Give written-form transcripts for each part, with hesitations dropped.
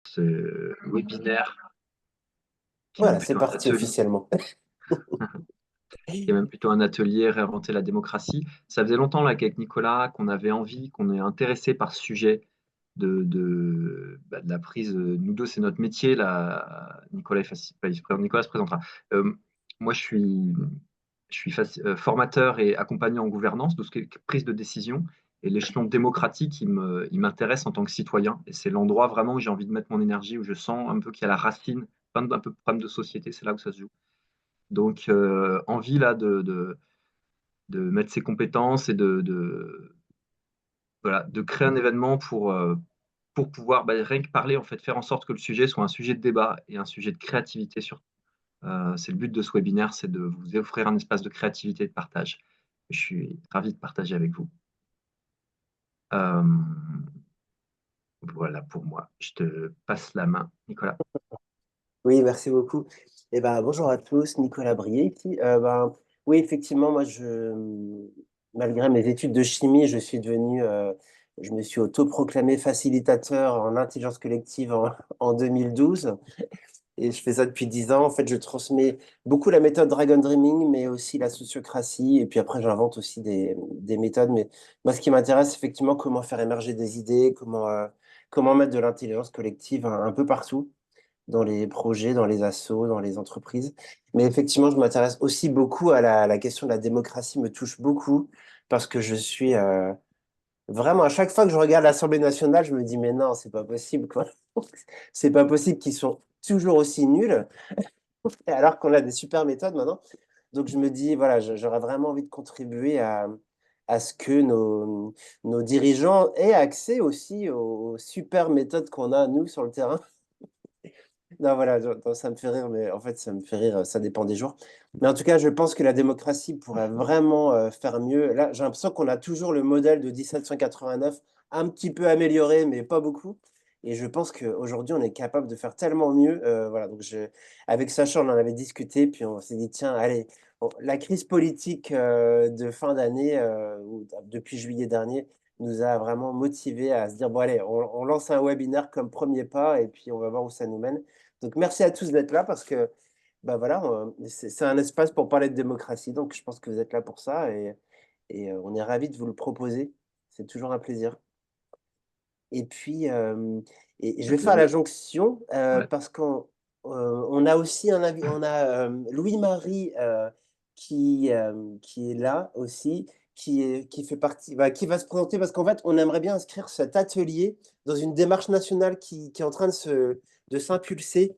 ce webinaire, qui est même Voilà, c'est plutôt un parti atelier, officiellement. qui est même plutôt un atelier réinventer la démocratie. Ça faisait longtemps là qu'avec Nicolas, qu'on avait envie, qu'on est intéressé par ce sujet de la prise. Nous deux, c'est notre métier. Là, Nicolas pas vice-président. Nicolas se présentera. Euh, Moi, je suis formateur et accompagnant en gouvernance, de ce qui est prise de décision. Et l'échelon démocratique, il m'intéresse en tant que citoyen. Et c'est l'endroit vraiment où j'ai envie de mettre mon énergie, où je sens un peu qu'il y a la racine, un peu de problème de société. C'est là où ça se joue. Donc, envie là de mettre ses compétences et voilà, de créer un événement pour pouvoir rien que parler, en fait, faire en sorte que le sujet soit un sujet de débat et un sujet de créativité surtout. C'est le but de ce webinaire, c'est de vous offrir un espace de créativité et de partage. Je suis ravi de partager avec vous. Euh, voilà pour moi. Je te passe la main, Nicolas. Oui, merci beaucoup. Eh ben, bonjour à tous, Nicolas Brier ici. Oui, effectivement, malgré mes études de chimie, je me suis autoproclamé facilitateur en intelligence collective en 2012. Et je fais ça depuis 10 ans. En fait, je transmets beaucoup la méthode Dragon Dreaming, mais aussi la sociocratie. Et puis après, j'invente aussi des méthodes. Mais moi, ce qui m'intéresse, effectivement, comment faire émerger des idées, comment mettre de l'intelligence collective un peu partout dans les projets, dans les assos, dans les entreprises. Mais effectivement, je m'intéresse aussi beaucoup à la question de la démocratie, me touche beaucoup parce que je suis vraiment, à chaque fois que je regarde l'Assemblée nationale, je me dis, mais non, c'est pas possible, quoi. C'est pas possible qu'ils sont toujours aussi nuls, alors qu'on a des super méthodes maintenant. Donc je me dis, voilà, j'aurais vraiment envie de contribuer à ce que nos dirigeants aient accès aussi aux super méthodes qu'on a, nous, sur le terrain. Non, voilà, ça me fait rire, mais en fait, ça me fait rire, ça dépend des jours. Mais en tout cas, je pense que la démocratie pourrait vraiment faire mieux. Là, j'ai l'impression qu'on a toujours le modèle de 1789, un petit peu amélioré, mais pas beaucoup. Et je pense qu'aujourd'hui, on est capable de faire tellement mieux. Voilà, avec Sacha, on en avait discuté, puis on s'est dit, tiens, allez, bon, la crise politique de fin d'année, ou depuis juillet dernier, nous a vraiment motivés à se dire, bon, allez, on lance un webinaire comme premier pas, et puis on va voir où ça nous mène. Donc, merci à tous d'être là parce que bah voilà, c'est un espace pour parler de démocratie. Donc, je pense que vous êtes là pour ça et on est ravis de vous le proposer. C'est toujours un plaisir. Et puis, et je vais faire la jonction Ouais. parce on a aussi on a Louis-Marie qui est là aussi, qui fait partie, qui va se présenter parce qu'en fait, on aimerait bien inscrire cet atelier dans une démarche nationale qui est en train de s'impulser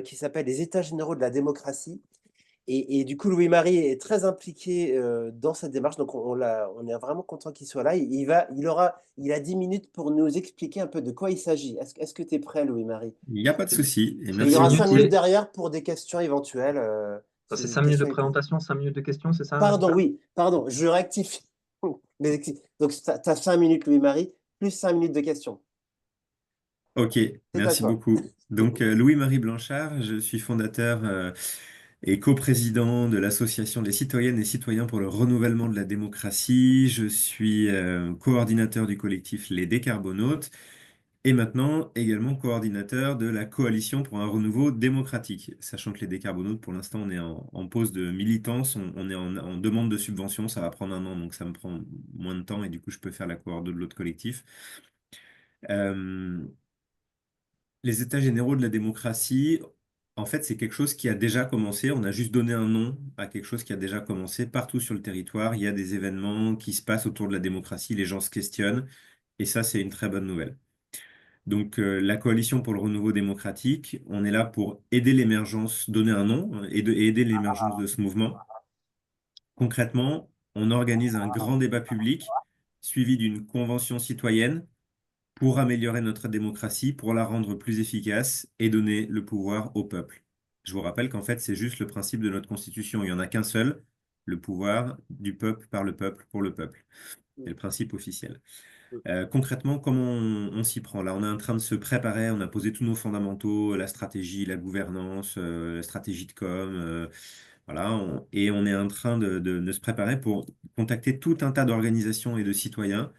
qui s'appelle les États généraux de la démocratie. Et du coup, Louis-Marie est très impliqué dans cette démarche. Donc, on est vraiment content qu'il soit là. Il a 10 minutes pour nous expliquer un peu de quoi il s'agit. Est-ce que tu es prêt, Louis-Marie? C'est Et Il n'y a pas de souci, et il y merci aura 5 minutes volontiers. derrière pour des questions éventuelles. C'est C'est des 5 minutes de questions hypo- présentation, 5 minutes de questions, c'est ça, Pardon, Nicolas? oui, pardon, je rectifie. Donc, tu as 5 minutes, Louis-Marie, plus 5 minutes de questions. Ok, C'est à merci toi. beaucoup. Donc, Louis-Marie Blanchard, je suis fondateur et coprésident de l'Association des citoyennes et citoyens pour le renouvellement de la démocratie. Je suis coordinateur du collectif Les Décarbonautes et maintenant également coordinateur de la Coalition pour un renouveau démocratique. Sachant que les Décarbonautes, pour l'instant, on est en pause de militance, on est en demande de subvention, ça va prendre un an, donc ça me prend moins de temps et du coup, je peux faire la coordination de l'autre collectif. Euh, Les États généraux de la démocratie, en fait, c'est quelque chose qui a déjà commencé. On a juste donné un nom à quelque chose qui a déjà commencé partout sur le territoire. Il y a des événements qui se passent autour de la démocratie, les gens se questionnent, et ça, c'est une très bonne nouvelle. Donc, la Coalition pour le renouveau démocratique, on est là pour aider l'émergence, donner un nom, et aider l'émergence de ce mouvement. Concrètement, on organise un grand débat public suivi d'une convention citoyenne pour améliorer notre démocratie, pour la rendre plus efficace et donner le pouvoir au peuple. Je vous rappelle qu'en fait, c'est juste le principe de notre Constitution. Il n'y en a qu'un seul, le pouvoir du peuple par le peuple pour le peuple. C'est le principe officiel. Concrètement, comment on s'y prend? Là, on est en train de se préparer, on a posé tous nos fondamentaux, la stratégie, la gouvernance, la stratégie de com, voilà, et on est en train de se préparer pour contacter tout un tas d'organisations et de citoyens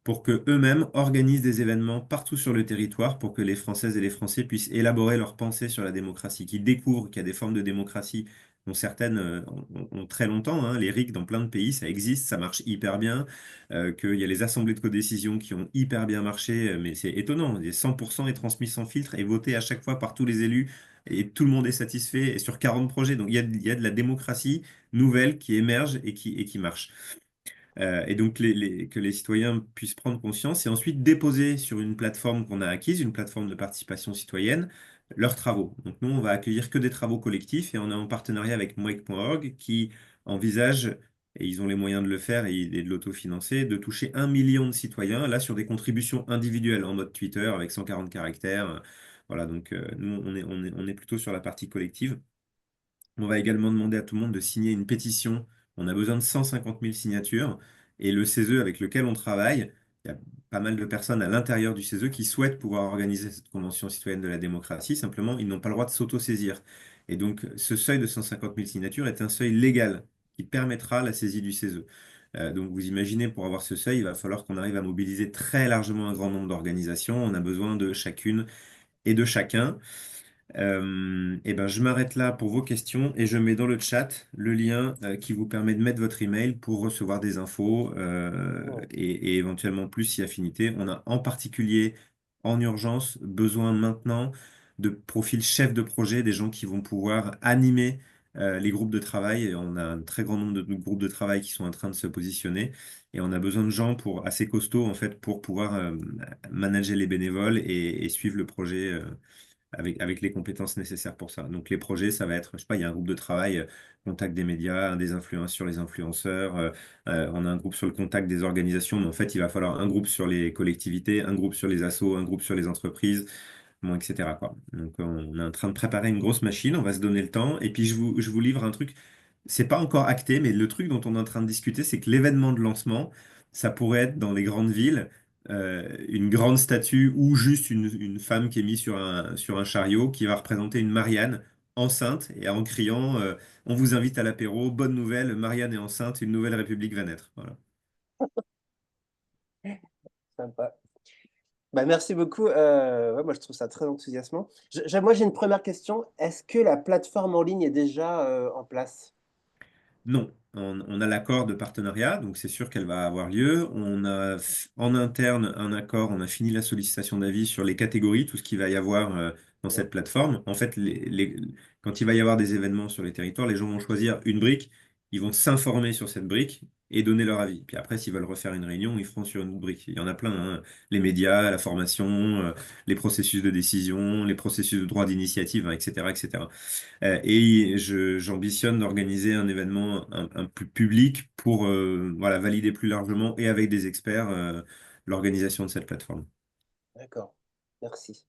pour que eux-mêmes organisent des événements partout sur le territoire pour que les Françaises et les Français puissent élaborer leurs pensées sur la démocratie, qu'ils découvrent qu'il y a des formes de démocratie dont certaines ont très longtemps, hein. Les RIC dans plein de pays, ça existe, ça marche hyper bien, qu'il y a les assemblées de codécision qui ont hyper bien marché, mais c'est étonnant, 100% est transmis sans filtre et voté à chaque fois par tous les élus et tout le monde est satisfait et sur 40 projets. Donc il y a de la démocratie nouvelle qui émerge et qui marche. Et donc que les citoyens puissent prendre conscience et ensuite déposer sur une plateforme qu'on a acquise, une plateforme de participation citoyenne, leurs travaux. Donc nous, on va accueillir que des travaux collectifs et on est en partenariat avec Mwek.org qui envisage, et ils ont les moyens de le faire et de l'autofinancer, de toucher 1 million de citoyens, là sur des contributions individuelles en mode Twitter avec 140 caractères. Voilà, donc nous, on est plutôt sur la partie collective. On va également demander à tout le monde de signer une pétition. On a besoin de 150 000 signatures. Et le CESE avec lequel on travaille, il y a pas mal de personnes à l'intérieur du CESE qui souhaitent pouvoir organiser cette Convention citoyenne de la démocratie. Simplement, ils n'ont pas le droit de s'autosaisir. Et donc, ce seuil de 150 000 signatures est un seuil légal qui permettra la saisie du CESE. Donc, vous imaginez, pour avoir ce seuil, il va falloir qu'on arrive à mobiliser très largement un grand nombre d'organisations. On a besoin de chacune et de chacun. Et ben, je m'arrête là pour vos questions et je mets dans le chat le lien qui vous permet de mettre votre email pour recevoir des infos Oh, et éventuellement plus si affinité. On a en particulier en urgence besoin maintenant de profils chefs de projet, des gens qui vont pouvoir animer les groupes de travail. Et on a un très grand nombre de groupes de travail qui sont en train de se positionner et on a besoin de gens pour assez costauds en fait pour pouvoir manager les bénévoles et suivre le projet. Avec les compétences nécessaires pour ça. Donc les projets, ça va être, je sais pas, il y a un groupe de travail, contact des médias, un des influenceurs sur les influenceurs, on a un groupe sur le contact des organisations, mais en fait, il va falloir un groupe sur les collectivités, un groupe sur les assos, un groupe sur les entreprises, bon, etc., quoi. Donc on est en train de préparer une grosse machine, on va se donner le temps, et puis je vous livre un truc, c'est pas encore acté, mais le truc dont on est en train de discuter, c'est que l'événement de lancement, ça pourrait être dans les grandes villes une grande statue ou juste une femme qui est mise sur un chariot qui va représenter une Marianne enceinte et en criant on vous invite à l'apéro, bonne nouvelle, Marianne est enceinte, une nouvelle république va naître. Voilà. sympa. Bah, merci beaucoup. Ouais, moi, je trouve ça très enthousiasmant. Moi, j'ai une première question. Est-ce que la plateforme en ligne est déjà en place? Non, on a l'accord de partenariat, donc c'est sûr qu'elle va avoir lieu. On a en interne un accord, on a fini la sollicitation d'avis sur les catégories, tout ce qu'il va y avoir dans cette plateforme. En fait, quand il va y avoir des événements sur les territoires, les gens vont choisir une brique, ils vont s'informer sur cette brique et donner leur avis. Puis après, s'ils veulent refaire une réunion, ils feront sur une autre brique. Il y en a plein, hein. Les médias, la formation, les processus de décision, les processus de droit d'initiative, hein, etc., etc. J'ambitionne d'organiser un événement un plus public pour voilà, valider plus largement et avec des experts l'organisation de cette plateforme. D'accord. Merci.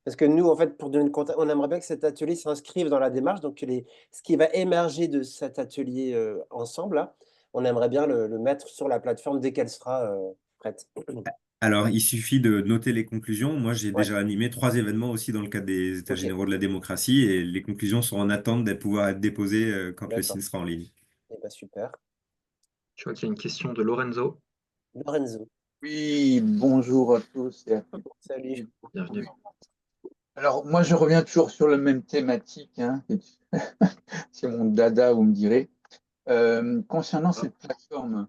Parce que nous, en fait, pour donner le contexte, on aimerait bien que cet atelier s'inscrive dans la démarche. Donc, ce qui va émerger de cet atelier ensemble, là, on aimerait bien le mettre sur la plateforme dès qu'elle sera prête. Alors, il suffit de noter les conclusions. Moi, j'ai Ouais, déjà animé 3 événements aussi dans le cadre des États ok, généraux de la démocratie et les conclusions sont en attente de pouvoir être déposées quand le d'accord. signe sera en ligne. Eh ben, super. Je vois qu'il y a une question de Lorenzo. Lorenzo, Oui, bonjour à tous et à toutes. salut. Bienvenue. Alors, moi, je reviens toujours sur la même thématique, hein. C'est mon dada, vous me direz. Concernant cette plateforme,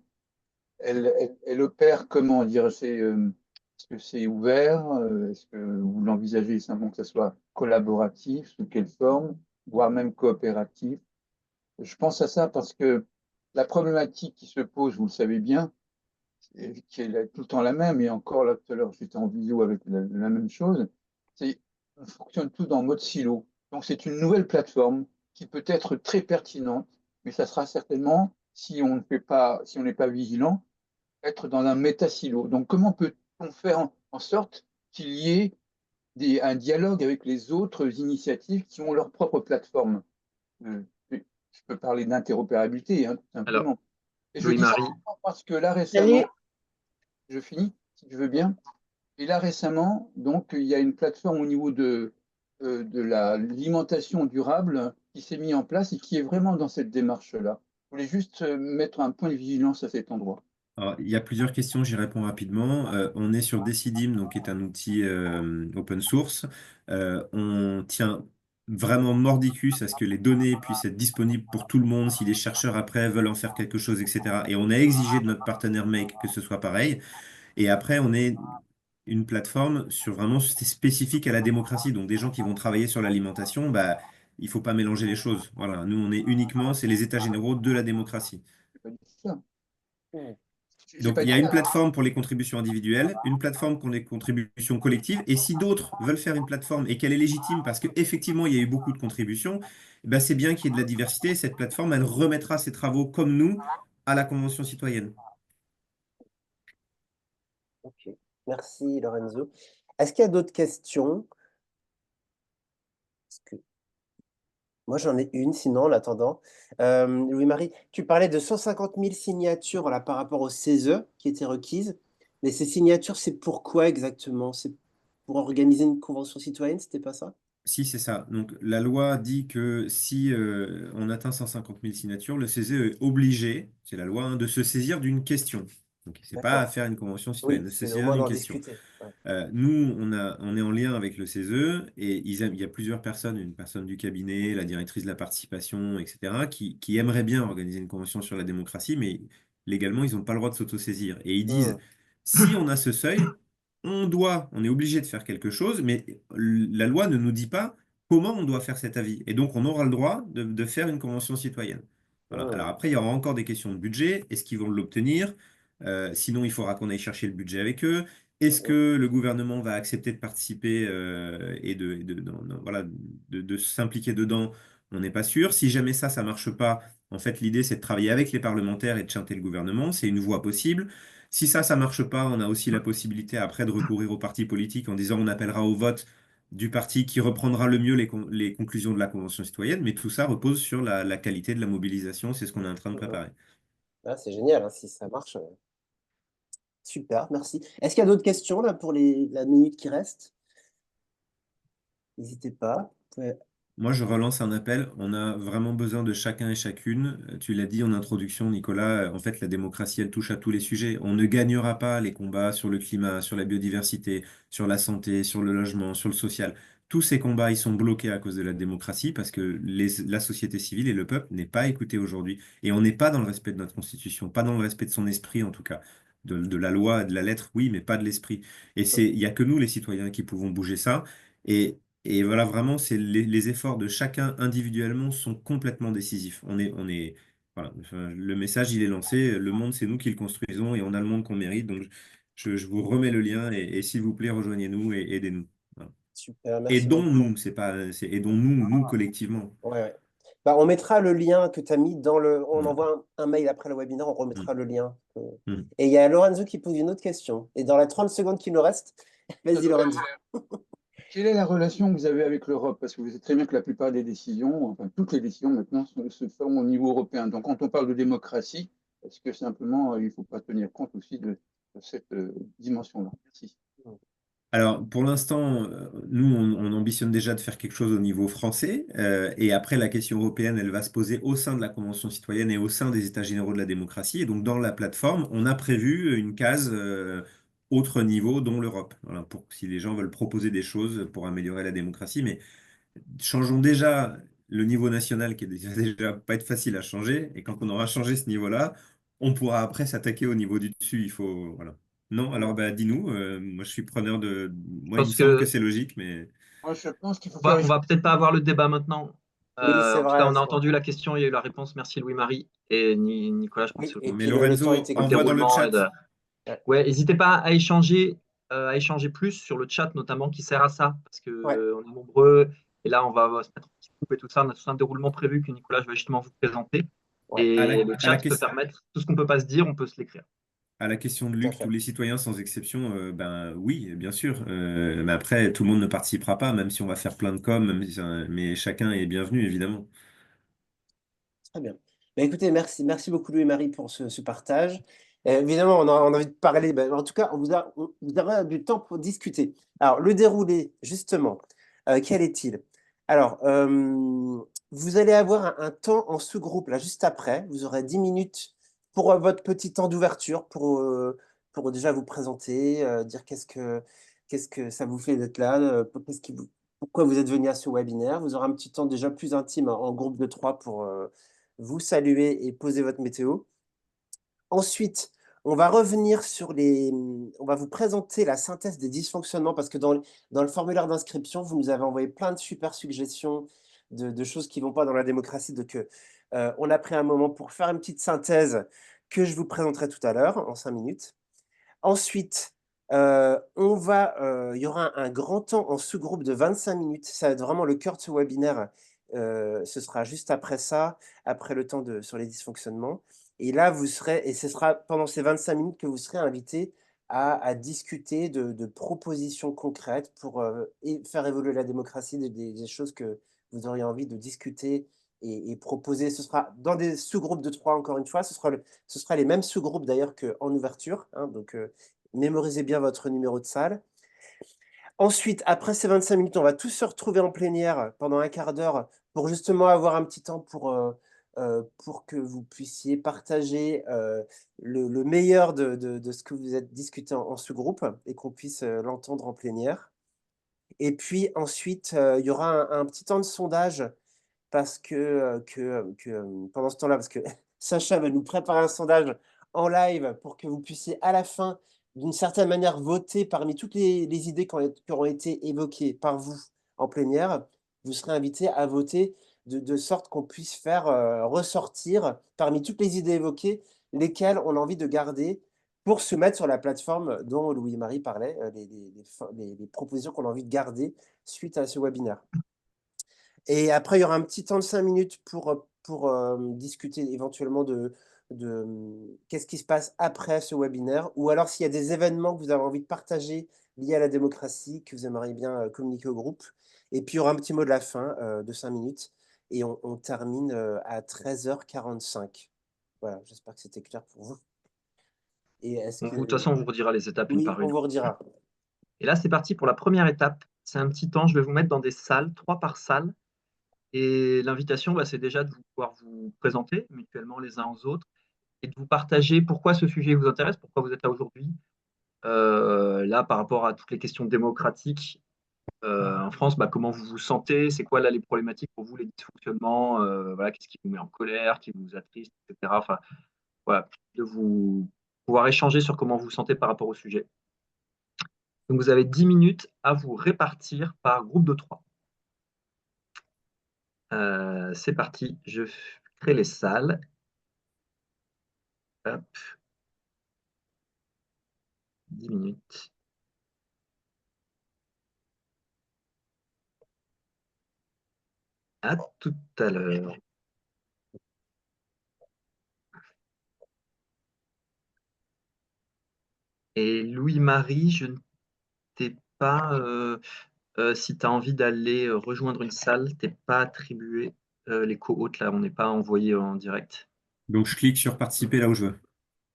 elle opère comment dire, est-ce que c'est ouvert? Est-ce que vous l'envisagez simplement que ce soit collaboratif? Sous quelle forme? Voire même coopératif? Je pense à ça parce que la problématique qui se pose, vous le savez bien, qui est tout le temps la même, et encore là tout à l'heure j'étais en visio avec la même chose, c'est on fonctionne tout dans mode silo. Donc c'est une nouvelle plateforme qui peut être très pertinente, mais ça sera certainement, si on ne fait pas, si on n'est pas vigilant, être dans un méta-silo. Donc comment peut-on faire en sorte qu'il y ait un dialogue avec les autres initiatives qui ont leur propre plateforme? Je peux parler d'interopérabilité, hein, tout Alors, simplement. Et je dis ça Louis-Marie, parce que là récemment, Salut. je finis, si tu veux bien. Et là, récemment, donc, il y a une plateforme au niveau de l'alimentation durable qui s'est mise en place et qui est vraiment dans cette démarche-là. Je voulais juste mettre un point de vigilance à cet endroit. Alors, il y a plusieurs questions, j'y réponds rapidement. On est sur Decidim, donc qui est un outil open source. On tient vraiment mordicus à ce que les données puissent être disponibles pour tout le monde si les chercheurs après veulent en faire quelque chose, etc. Et on a exigé de notre partenaire Make que ce soit pareil. Et après, on est une plateforme sur vraiment spécifique à la démocratie. Donc des gens qui vont travailler sur l'alimentation, bah, il faut pas mélanger les choses. Voilà, nous on est uniquement, c'est les états généraux de la démocratie. J'ai pas dit ça. Hmm. J'ai Donc, pas il y dit a une ça. plateforme pour les contributions individuelles, une plateforme pour les contributions collectives. Et si d'autres veulent faire une plateforme et qu'elle est légitime parce qu'effectivement, il y a eu beaucoup de contributions, eh ben, c'est bien qu'il y ait de la diversité. Cette plateforme, elle remettra ses travaux comme nous à la Convention citoyenne. Ok, merci Lorenzo. Est-ce qu'il y a d'autres questions? Parce que moi, j'en ai une, sinon, en attendant. Louis-Marie, tu parlais de 150 000 signatures voilà, par rapport au CESE qui étaient requises. Mais ces signatures, c'est pourquoi exactement? C'est pour organiser une convention citoyenne, c'était pas ça? Si, c'est ça. Donc, la loi dit que si on atteint 150 000 signatures, le CESE est obligé, c'est la loi, hein, de se saisir d'une question. Donc, c'est pas à D'accord. faire une convention Oui, citoyenne, de se c'est au saisir moins d'une d'en question. discuter. Ouais. Nous, on est en lien avec le CESE et il y a plusieurs personnes, une personne du cabinet, la directrice de la participation, etc., qui aimeraient bien organiser une convention sur la démocratie, mais légalement, ils n'ont pas le droit de s'autosaisir. Et ils disent, Hmm. si on a ce seuil, on est obligé de faire quelque chose, mais la loi ne nous dit pas comment on doit faire cet avis. Et donc, on aura le droit de faire une convention citoyenne. Voilà. Alors Hmm. après, il y aura encore des questions de budget. Est-ce qu'ils vont l'obtenir? Sinon, il faudra qu'on aille chercher le budget avec eux. Est-ce Hmm. que le gouvernement va accepter de participer voilà, de s'impliquer dedans? On n'est pas sûr. Si jamais ça marche pas, en fait, l'idée, c'est de travailler avec les parlementaires et de chanter le gouvernement. C'est une voie possible. Si ça marche pas, on a aussi la possibilité après de recourir aux partis politiques en disant on appellera au vote du parti qui reprendra le mieux les conclusions de la Convention citoyenne. Mais tout ça repose sur la qualité de la mobilisation. C'est ce qu'on est en train de Hmm. préparer. Ah, c'est génial, hein, si ça marche. Super, merci. Est-ce qu'il y a d'autres questions là pour la minute qui reste? N'hésitez pas. Ouais. Moi, je relance un appel. On a vraiment besoin de chacun et chacune. Tu l'as dit en introduction, Nicolas. En fait, la démocratie, elle touche à tous les sujets. On ne gagnera pas les combats sur le climat, sur la biodiversité, sur la santé, sur le logement, sur le social. Tous ces combats, ils sont bloqués à cause de la démocratie parce que la société civile et le peuple n'est pas écouté aujourd'hui. Et on n'est pas dans le respect de notre constitution, pas dans le respect de son esprit en tout cas. De la loi, de la lettre, oui, mais pas de l'esprit. Il y a que nous, les citoyens, qui pouvons bouger ça. Et voilà, vraiment, les efforts de chacun individuellement sont complètement décisifs. Voilà, enfin, le message, il est lancé. Le monde, c'est nous qui le construisons et on a le monde qu'on mérite. Donc, je vous remets le lien et s'il vous plaît, rejoignez-nous et aidez-nous. Voilà. Super, merci beaucoup. Aidons-nous, c'est pas, c'est aidons-nous, nous collectivement. Ouais, ouais. Bah, on mettra le lien que tu as mis dans le. On Voilà. envoie un mail après le webinaire, on Mm. remettra le lien. Mm. Et il y a Lorenzo qui pose une autre question. Et dans les 30 secondes qui nous restent, vas-y Lorenzo. Quelle est la relation que vous avez avec l'Europe? Parce que vous savez très bien que la plupart des décisions, enfin toutes les décisions maintenant, se font au niveau européen. Donc quand on parle de démocratie, est-ce que simplement il ne faut pas tenir compte aussi de cette dimension-là? Merci. Alors, pour l'instant, nous, on ambitionne déjà de faire quelque chose au niveau français. Et après, la question européenne, elle va se poser au sein de la Convention citoyenne et au sein des États généraux de la démocratie. Et donc, dans la plateforme, on a prévu une case autre niveau, dont l'Europe. Voilà, pour si les gens veulent proposer des choses pour améliorer la démocratie. Mais changeons déjà le niveau national, qui est déjà, déjà pas être facile à changer. Et quand on aura changé ce niveau-là, on pourra après s'attaquer au niveau du dessus. Il faut, voilà. Non, alors bah, dis-nous, moi je suis preneur de. Je Moi, il me pense semble que que c'est logique, mais Moi, je pense qu'il faut on faire. va peut-être pas avoir le débat maintenant. Oui, c'est En tout cas, vrai. on a entendu la question, il y a eu la réponse. Merci Louis-Marie et Nicolas. Je pense Oui, que et mais puis le temps Lorenzo était pour le envoie dans coupé. le déroulement chat. Ouais. ouais, n'hésitez pas à échanger plus sur le chat notamment qui sert à ça parce que Ouais. on est nombreux et là on va se mettre en petit groupe et tout ça. On a tout un déroulement prévu que Nicolas je vais justement vous présenter Ouais, À la, et le à la, chat peut permettre tout ce qu'on peut pas se dire, on peut se l'écrire. à la question de tout à Luc, tous fait. les citoyens sans exception, ben oui, bien sûr. Mais après, tout le monde ne participera pas, même si on va faire plein de com, mais chacun est bienvenu, évidemment. Très bien. Ben, écoutez, merci beaucoup Louis-Marie pour ce partage. Évidemment, on a envie de parler. Ben, en tout cas, vous aurez du temps pour discuter. Alors, le déroulé, justement, quel est-il? Alors, vous allez avoir un temps en sous-groupe, là, juste après. Vous aurez 10 minutes pour votre petit temps d'ouverture, pour déjà vous présenter, dire qu'est-ce que ça vous fait d'être là, pourquoi vous êtes venu à ce webinaire. Vous aurez un petit temps déjà plus intime en groupe de 3 pour vous saluer et poser votre météo. Ensuite, on va revenir on va vous présenter la synthèse des dysfonctionnements parce que dans le formulaire d'inscription, vous nous avez envoyé plein de super suggestions de choses qui ne vont pas dans la démocratie. Donc, on a pris un moment pour faire une petite synthèse que je vous présenterai tout à l'heure en 5 minutes. Ensuite, il y aura un grand temps en sous-groupe de 25 minutes. Ça va être vraiment le cœur de ce webinaire. Ce sera juste après ça, après le temps sur les dysfonctionnements. Et là, et ce sera pendant ces 25 minutes que vous serez invité à discuter de propositions concrètes pour faire évoluer la démocratie, des choses que vous auriez envie de discuter et proposer. Ce sera dans des sous-groupes de 3, encore une fois. Ce sera les mêmes sous-groupes d'ailleurs qu'en ouverture, hein, donc mémorisez bien votre numéro de salle. Ensuite, après ces 25 minutes, on va tous se retrouver en plénière pendant un quart d'heure pour justement avoir un petit temps pour que vous puissiez partager le meilleur de ce que vous êtes discuté en sous-groupe et qu'on puisse l'entendre en plénière. Et puis ensuite, il y aura un petit temps de sondage parce pendant ce temps-là, parce que Sacha va nous préparer un sondage en live pour que vous puissiez à la fin, d'une certaine manière, voter parmi toutes les idées qui auront été évoquées par vous en plénière. Vous serez invité à voter de sorte qu'on puisse faire ressortir parmi toutes les idées évoquées, lesquelles on a envie de garder pour se mettre sur la plateforme dont Louis-Marie parlait, les propositions qu'on a envie de garder suite à ce webinaire. Et après, il y aura un petit temps de 5 minutes pour discuter éventuellement qu'est-ce qui se passe après ce webinaire, ou alors s'il y a des événements que vous avez envie de partager liés à la démocratie, que vous aimeriez bien communiquer au groupe. Et puis, il y aura un petit mot de la fin de 5 minutes, et on termine à 13h45. Voilà, j'espère que c'était clair pour vous. Et est-ce De que... toute façon, on vous redira les étapes une Oui, par on une. vous redira. Et là, c'est parti pour la première étape. C'est un petit temps. Je vais vous mettre dans des salles, 3 par salle. Et l'invitation, c'est déjà de pouvoir vous présenter mutuellement les uns aux autres et de vous partager pourquoi ce sujet vous intéresse, pourquoi vous êtes là aujourd'hui. Là, par rapport à toutes les questions démocratiques en France, comment vous vous sentez, c'est quoi là les problématiques pour vous, les dysfonctionnements, voilà, qu'est-ce qui vous met en colère, qui vous attriste, etc. Enfin, voilà, de vous pouvoir échanger sur comment vous vous sentez par rapport au sujet. Donc, vous avez 10 minutes à vous répartir par groupe de 3. C'est parti, je crée les salles. Hop. 10 minutes. À tout à l'heure. Et Louis-Marie, je ne t'ai pas, si tu as envie d'aller rejoindre une salle, t'es pas attribué les co-hôtes là, on n'est pas envoyé en direct. Donc je clique sur participer là où je veux.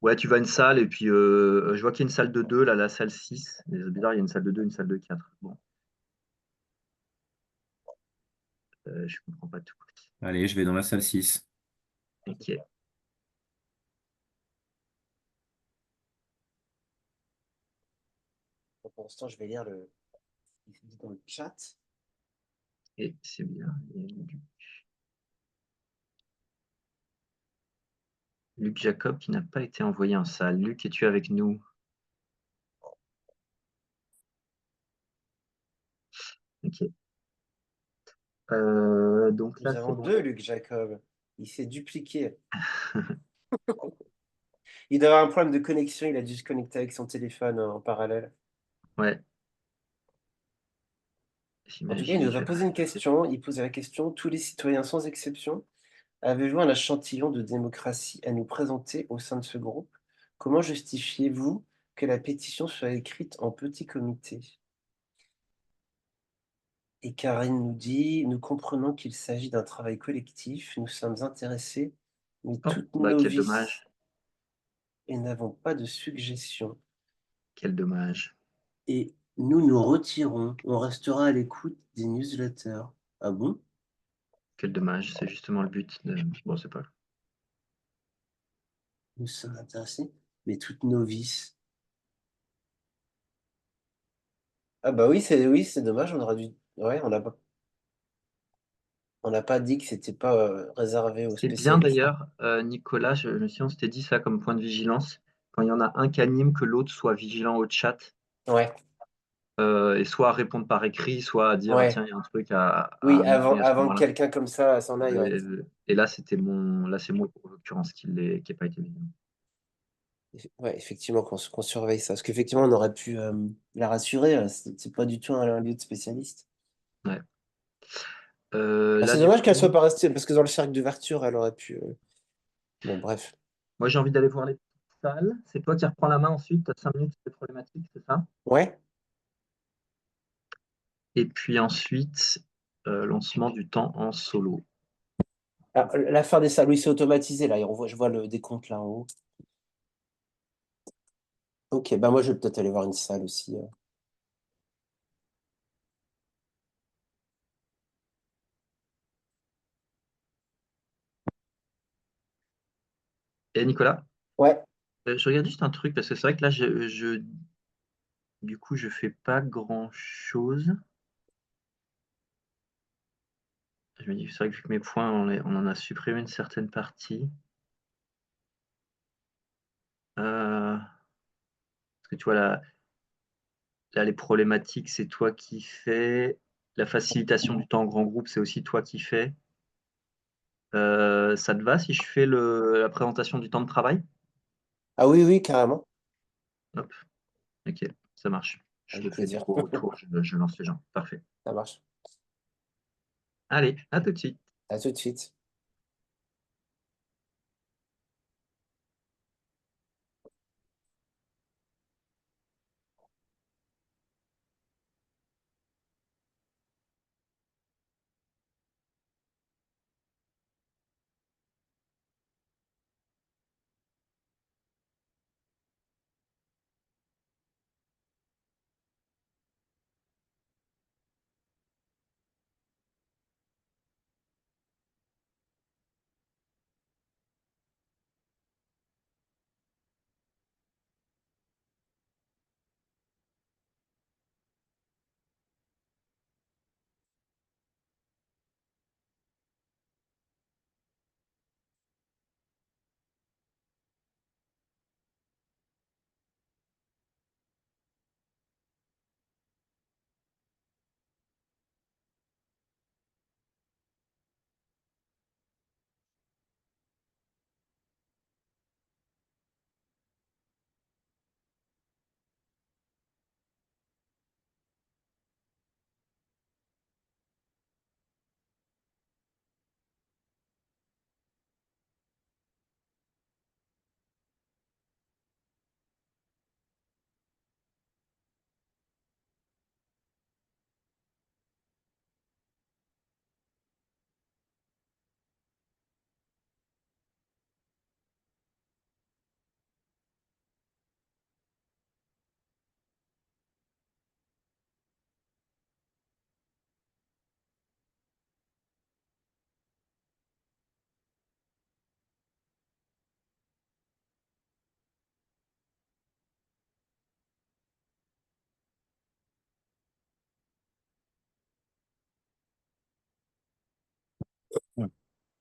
Ouais, tu vas à une salle et puis je vois qu'il y a une salle de 2, là, la salle 6. C'est bizarre, il y a une salle de 2, une salle de 4. Bon. Je comprends pas tout. Allez, je vais dans la salle 6. Ok. Pour l'instant, je vais lire dans le chat. Et c'est bien. Luc Jacob qui n'a pas été envoyé en salle. Luc, es-tu avec nous? Ok. Donc Nous là, avons c'est 2 Luc Jacob. Il s'est dupliqué. Il doit avoir un problème de connexion. Il a dû se connecter avec son téléphone en parallèle. ouais. En tout cas, il nous a posé une question. Il posait la question, tous les citoyens sans exception, avez-vous un échantillon de démocratie à nous présenter au sein de ce groupe? Comment justifiez-vous que la pétition soit écrite en petit comité? Et Karine nous dit, nous comprenons qu'il s'agit d'un travail collectif, nous sommes intéressés, mais Oh, toutes quel novices dommage. et n'avons pas de suggestions. Quel dommage. Et nous nous retirons, on restera à l'écoute des newsletters. Ah bon? Quel dommage, c'est justement le but de... Bon, c'est pas... Nous sommes intéressés, mais toutes novices. Ah bah oui, c'est dommage, on aurait dû. Ouais, on n'a pas dit que c'était pas réservé aux C'est bien spécialistes. d'ailleurs, Nicolas, je me souviens, on s'était dit ça comme point de vigilance. Quand il y en a un qui anime, que l'autre soit vigilant au chat Ouais, et soit à répondre par écrit, soit à dire tiens, ouais. il y a un truc à Oui, amener avant, à ce avant que moment-là. quelqu'un comme ça s'en aille, ouais. Et là, là, c'est moi, en l'occurrence, qui n'a pas été vigilant. Ouais, effectivement, qu'on surveille ça. Parce qu'effectivement, on aurait pu la rassurer. C'est pas du tout un lieu de spécialiste. Ouais. Ah, Là, c'est du dommage qu'elle coup, soit pas restée, parce que dans le cercle d'ouverture, elle aurait pu. Bon, bref. moi, j'ai envie d'aller voir les petites salles. C'est toi qui reprends la main ensuite, tu as 5 minutes, c'est problématique, c'est ça? Ouais. Et puis ensuite, lancement du temps en solo. Ah, la fin des salles, oui, c'est automatisé, là. Je vois le décompte là en haut. Ok, bah moi, je vais peut-être aller voir une salle aussi. Et Nicolas, Ouais. je regarde juste un truc, parce que c'est vrai que là, du coup, je fais pas grand-chose. Je me dis, c'est vrai que vu que mes points, on en a supprimé une certaine partie. Parce que tu vois, là, les problématiques, c'est toi qui fais. La facilitation du temps en grand groupe, c'est aussi toi qui fais. Ça te va si je fais la présentation du temps de travail? Ah oui, oui, carrément. Hop, ok, ça marche. Je Avec te fais du plaisir. coup retour, je lance les gens. Parfait. Ça marche. Allez, à tout de suite. À tout de suite.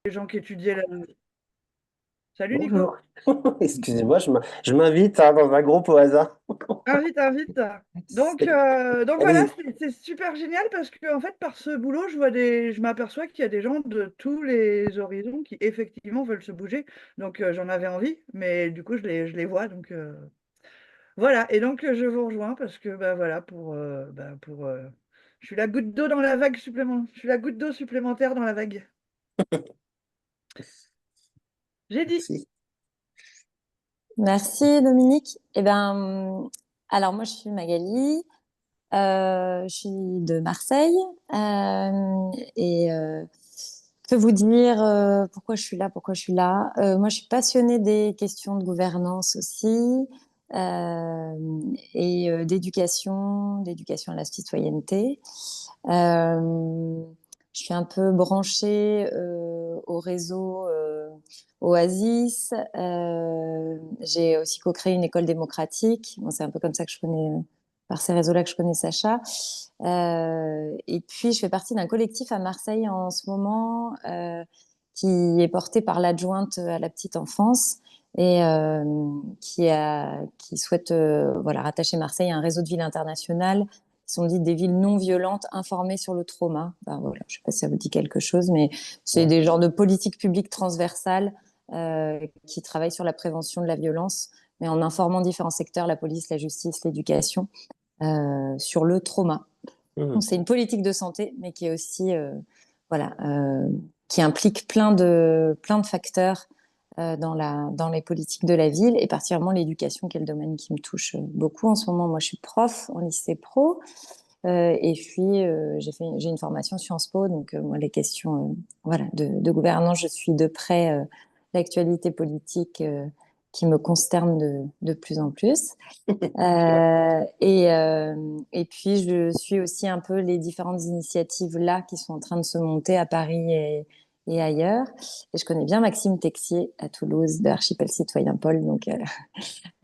Les gens qui étudiaient la... Salut Nico, Bonjour. Excusez-moi, je m'invite hein, dans un groupe au hasard. invite, invite. Donc voilà, Allez-y. c'est super génial parce que en fait, par ce boulot, je m'aperçois qu'il y a des gens de tous les horizons qui effectivement veulent se bouger. Donc j'en avais envie, mais du coup, je les vois. Donc voilà, et donc je vous rejoins parce que bah, voilà, je suis la goutte d'eau dans la vague supplémentaire. Je suis la goutte d'eau supplémentaire dans la vague. J'ai dit. Merci. Merci Dominique. Alors moi je suis Magali, je suis de Marseille et que vous dire pourquoi je suis là, pourquoi je suis là. Moi je suis passionnée des questions de gouvernance aussi et d'éducation à la citoyenneté. Je suis un peu branchée au Oasis. J'ai aussi co-créé une école démocratique. Bon, c'est un peu comme ça que je connais, par ces réseaux-là que je connais Sacha. Et puis, je fais partie d'un collectif à Marseille en ce moment qui est porté par l'adjointe à la petite enfance et qui souhaite voilà, rattacher Marseille à un réseau de villes internationales qui sont dites des villes non violentes informées sur le trauma. Ben, voilà, je ne sais pas si ça vous dit quelque chose, mais c'est des genres de politiques publiques transversales qui travaillent sur la prévention de la violence, mais en informant différents secteurs, la police, la justice, l'éducation, sur le trauma. Donc, c'est une politique de santé, mais qui est aussi, voilà, qui implique plein de facteurs dans les politiques de la ville, et particulièrement l'éducation, qui est le domaine qui me touche beaucoup en ce moment. Moi, je suis prof en lycée pro, et puis j'ai une formation Sciences Po, donc moi, les questions voilà, de gouvernance, je suis de près l'actualité politique qui me consterne de plus en plus. Et puis, je suis aussi un peu les différentes initiatives là qui sont en train de se monter à Paris et ailleurs. Et je connais bien Maxime Texier à Toulouse de Archipel Citoyen Paul. Donc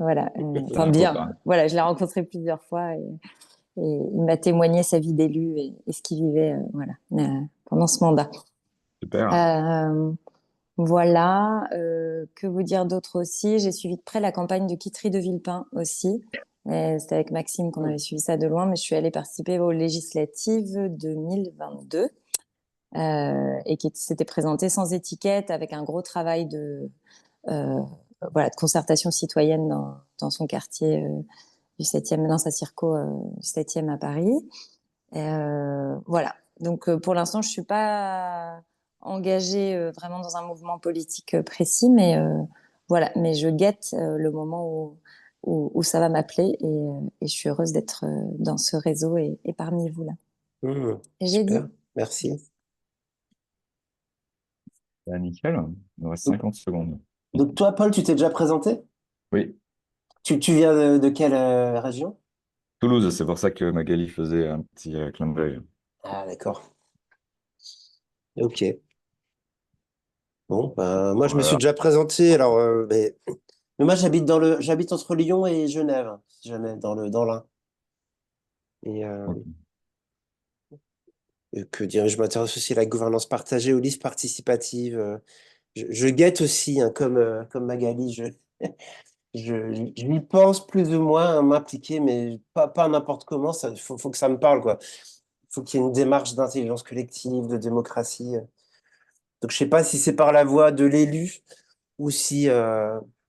voilà, enfin bien. Voilà, je l'ai rencontré plusieurs fois et il m'a témoigné sa vie d'élu et ce qu'il vivait voilà, pendant ce mandat. Super. Voilà, que vous dire d'autre aussi? J'ai suivi de près la campagne de Quitterie de Villepin aussi. C'était avec Maxime qu'on avait suivi ça de loin, mais je suis allée participer aux législatives 2022 et qui s'était présentée sans étiquette, avec un gros travail voilà, de concertation citoyenne dans son quartier du 7e, dans sa circo du 7e à Paris. Voilà, donc pour l'instant, je ne suis pas engagée vraiment dans un mouvement politique précis, mais voilà, mais je guette le moment où ça va m'appeler et je suis heureuse d'être dans ce réseau et parmi vous là. Et j'ai dit. Super, merci. Nickel, il nous reste 50 secondes. Donc toi, Paul, tu t'es déjà présenté? Oui, Tu viens de quelle région? Toulouse, c'est pour ça que Magali faisait un petit clin d'œil. Ah, d'accord. Ok. Bon, ben, moi, je me suis Voilà. déjà présenté. Alors, mais moi, j'habite entre Lyon et Genève, si jamais, dans l'Ain. Et Ok. que dire, je m'intéresse aussi à la gouvernance partagée, aux listes participatives. Je guette aussi, hein, comme Magali. J'y pense plus ou moins à m'impliquer, mais pas n'importe comment. Faut que ça me parle, quoi. Il faut qu'il y ait une démarche d'intelligence collective, de démocratie. Donc, je sais pas si c'est par la voie de l'élu ou si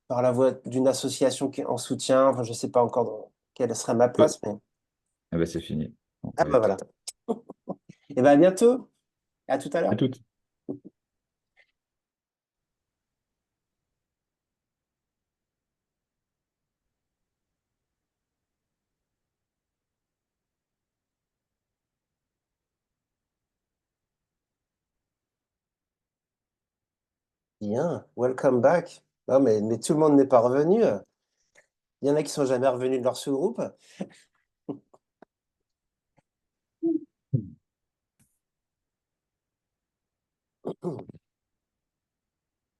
par la voie d'une association qui est en soutien. Enfin, je sais pas encore quelle serait ma place, mais Eh ben, c'est fini. On ah peut bah voilà. Et ben à bientôt. À tout à À l'heure. toutes. Bien, welcome back. Non, mais tout le monde n'est pas revenu. Il y en a qui sont jamais revenus de leur sous-groupe.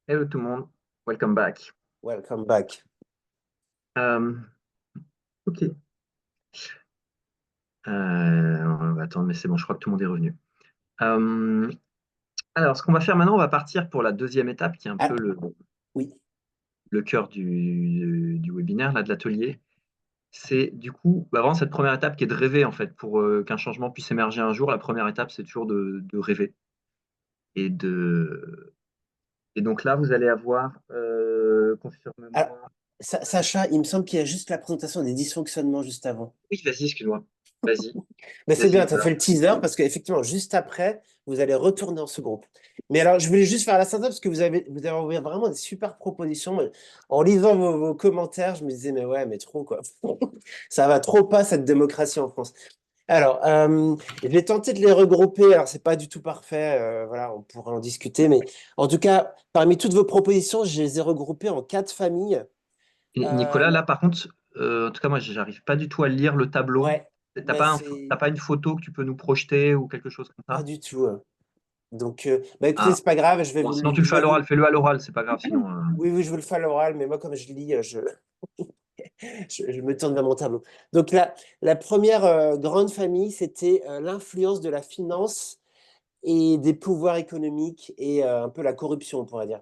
Hello tout le monde, welcome back. Welcome back. Ok. On va attendre, mais c'est bon, je crois que tout le monde est revenu. Alors, ce qu'on va faire maintenant, on va partir pour la deuxième étape, qui est un Ah, peu oui. le cœur du webinaire, là, de l'atelier. C'est du coup, vraiment cette première étape qui est de rêver, en fait, pour qu'un changement puisse émerger un jour. La première étape, c'est toujours de rêver. Et donc là, vous allez avoir, confirme-moi. Ah, Sacha, il me semble qu'il y a juste la présentation des dysfonctionnements juste avant. Oui, vas-y, excuse-moi. Vas-y. Mais c'est bien, tu as Voilà. fait le teaser parce qu'effectivement, juste après, vous allez retourner dans ce groupe. Mais alors, je voulais juste faire la synthèse parce que vous avez envoyé vraiment des super propositions. En lisant vos commentaires, je me disais, mais ouais, mais trop, quoi. Ça va trop pas, cette démocratie en France. Alors, je vais tenter de les regrouper. Alors, c'est pas du tout parfait. Voilà, on pourrait en discuter. Mais en tout cas, parmi toutes vos propositions, je les ai regroupées en 4 familles. Et Nicolas, là, par contre, en tout cas, moi, j'arrive pas du tout à lire le tableau. Ouais, T'as mais pas c'est t'as pas une photo que tu peux nous projeter ou quelque chose comme pas ça? du tout. Donc, bah, écoutez, Ah, c'est pas grave, je vais bon, vous sinon le, tu le je fais à vais vous. l'oral, fais-le à l'oral, c'est pas grave, sinon. Oui, oui, je vous le fais à l'oral, mais moi, comme je lis, je me tourne vers mon tableau. Donc, la première grande famille, c'était l'influence de la finance et des pouvoirs économiques et un peu la corruption, on pourrait dire.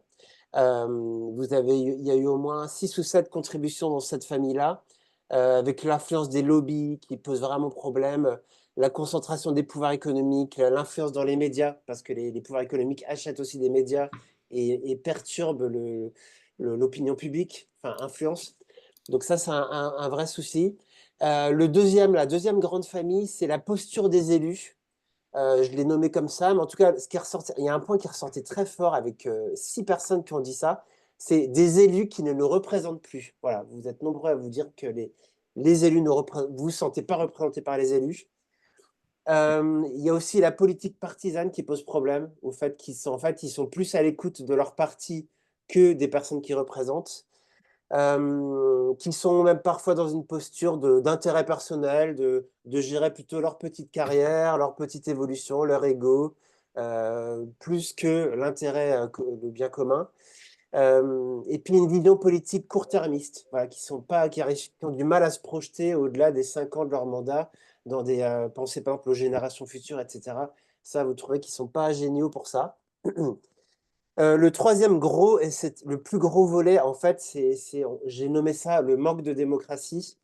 Il y a eu au moins 6 ou 7 contributions dans cette famille-là, avec l'influence des lobbies qui pose vraiment problème, la concentration des pouvoirs économiques, l'influence dans les médias, parce que les pouvoirs économiques achètent aussi des médias et perturbent l'opinion publique, enfin influence. Donc ça, c'est un vrai souci. La deuxième grande famille, c'est la posture des élus. Je l'ai nommé comme ça, mais en tout cas, ce qui ressortait, il y a un point qui ressortait très fort avec 6 personnes qui ont dit ça, c'est des élus qui ne nous représentent plus. Voilà, vous êtes nombreux à vous dire que les élus ne vous vous sentez pas représentés par les élus. Il y a aussi la politique partisane qui pose problème, au fait qu'ils sont, en fait, ils sont plus à l'écoute de leur parti que des personnes qu'ils représentent, qui sont même parfois dans une posture d'intérêt personnel, de gérer plutôt leur petite carrière, leur petite évolution, leur ego, plus que l'intérêt, le bien commun. Et puis une vision politique court-termiste, voilà, qui ont du mal à se projeter au-delà des 5 ans de leur mandat dans des pensées par exemple aux générations futures, etc. Ça, vous trouvez qu'ils sont pas géniaux pour ça. Le troisième gros, et c'est le plus gros volet, en fait, j'ai nommé ça le manque de démocratie,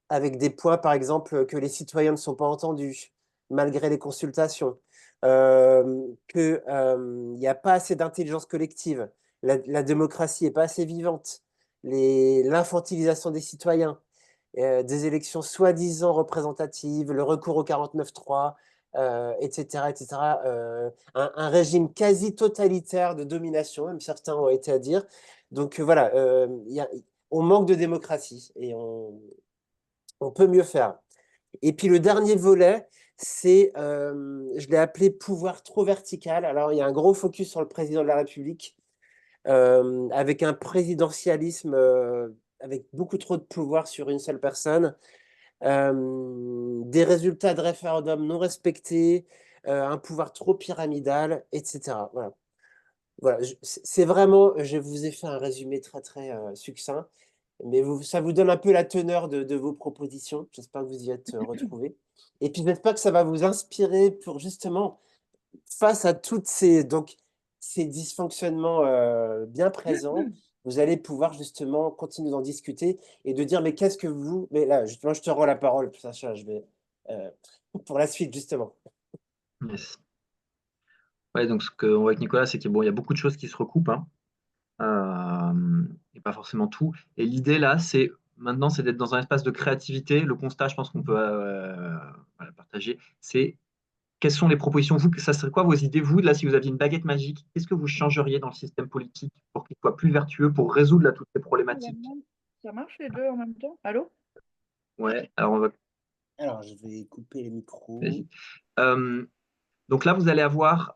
avec des points, par exemple, que les citoyens ne sont pas entendus, malgré les consultations, qu'il n'y a pas assez d'intelligence collective, la démocratie n'est pas assez vivante, l'infantilisation des citoyens, des élections soi-disant représentatives, le recours au 49.3, etc., etc. Un régime quasi totalitaire de domination, même certains ont été à dire. Donc voilà, on manque de démocratie et on peut mieux faire. Et puis le dernier volet, je l'ai appelé pouvoir trop vertical. Alors il y a un gros focus sur le président de la République, avec un présidentialisme avec beaucoup trop de pouvoir sur une seule personne, des résultats de référendum non respectés, un pouvoir trop pyramidal, etc. Voilà. Voilà, c'est vraiment, je vous ai fait un résumé très très succinct, mais ça vous donne un peu la teneur de vos propositions. J'espère que vous y êtes retrouvés. Et puis j'espère que ça va vous inspirer pour justement, face à ces dysfonctionnements bien présents, vous allez pouvoir justement continuer d'en discuter et de dire, mais qu'est-ce que vous... Mais là, justement, je te rends la parole, Sacha, je vais... euh, pour la suite, justement. Yes. Ouais, donc ce qu'on voit avec Nicolas, c'est qu'il bon, il y a beaucoup de choses qui se recoupent, hein, et pas forcément tout. Et l'idée là, c'est d'être dans un espace de créativité. Le constat, je pense qu'on peut voilà, partager, c'est quelles sont les propositions, vous, ça serait quoi vos idées, vous, là, si vous aviez une baguette magique, qu'est-ce que vous changeriez dans le système politique pour qu'il soit plus vertueux, pour résoudre là, toutes ces problématiques? Ça marche les deux en même temps? Allô? Ouais, alors on va. Alors, je vais couper les micros. Vas-y. Donc là, vous allez avoir,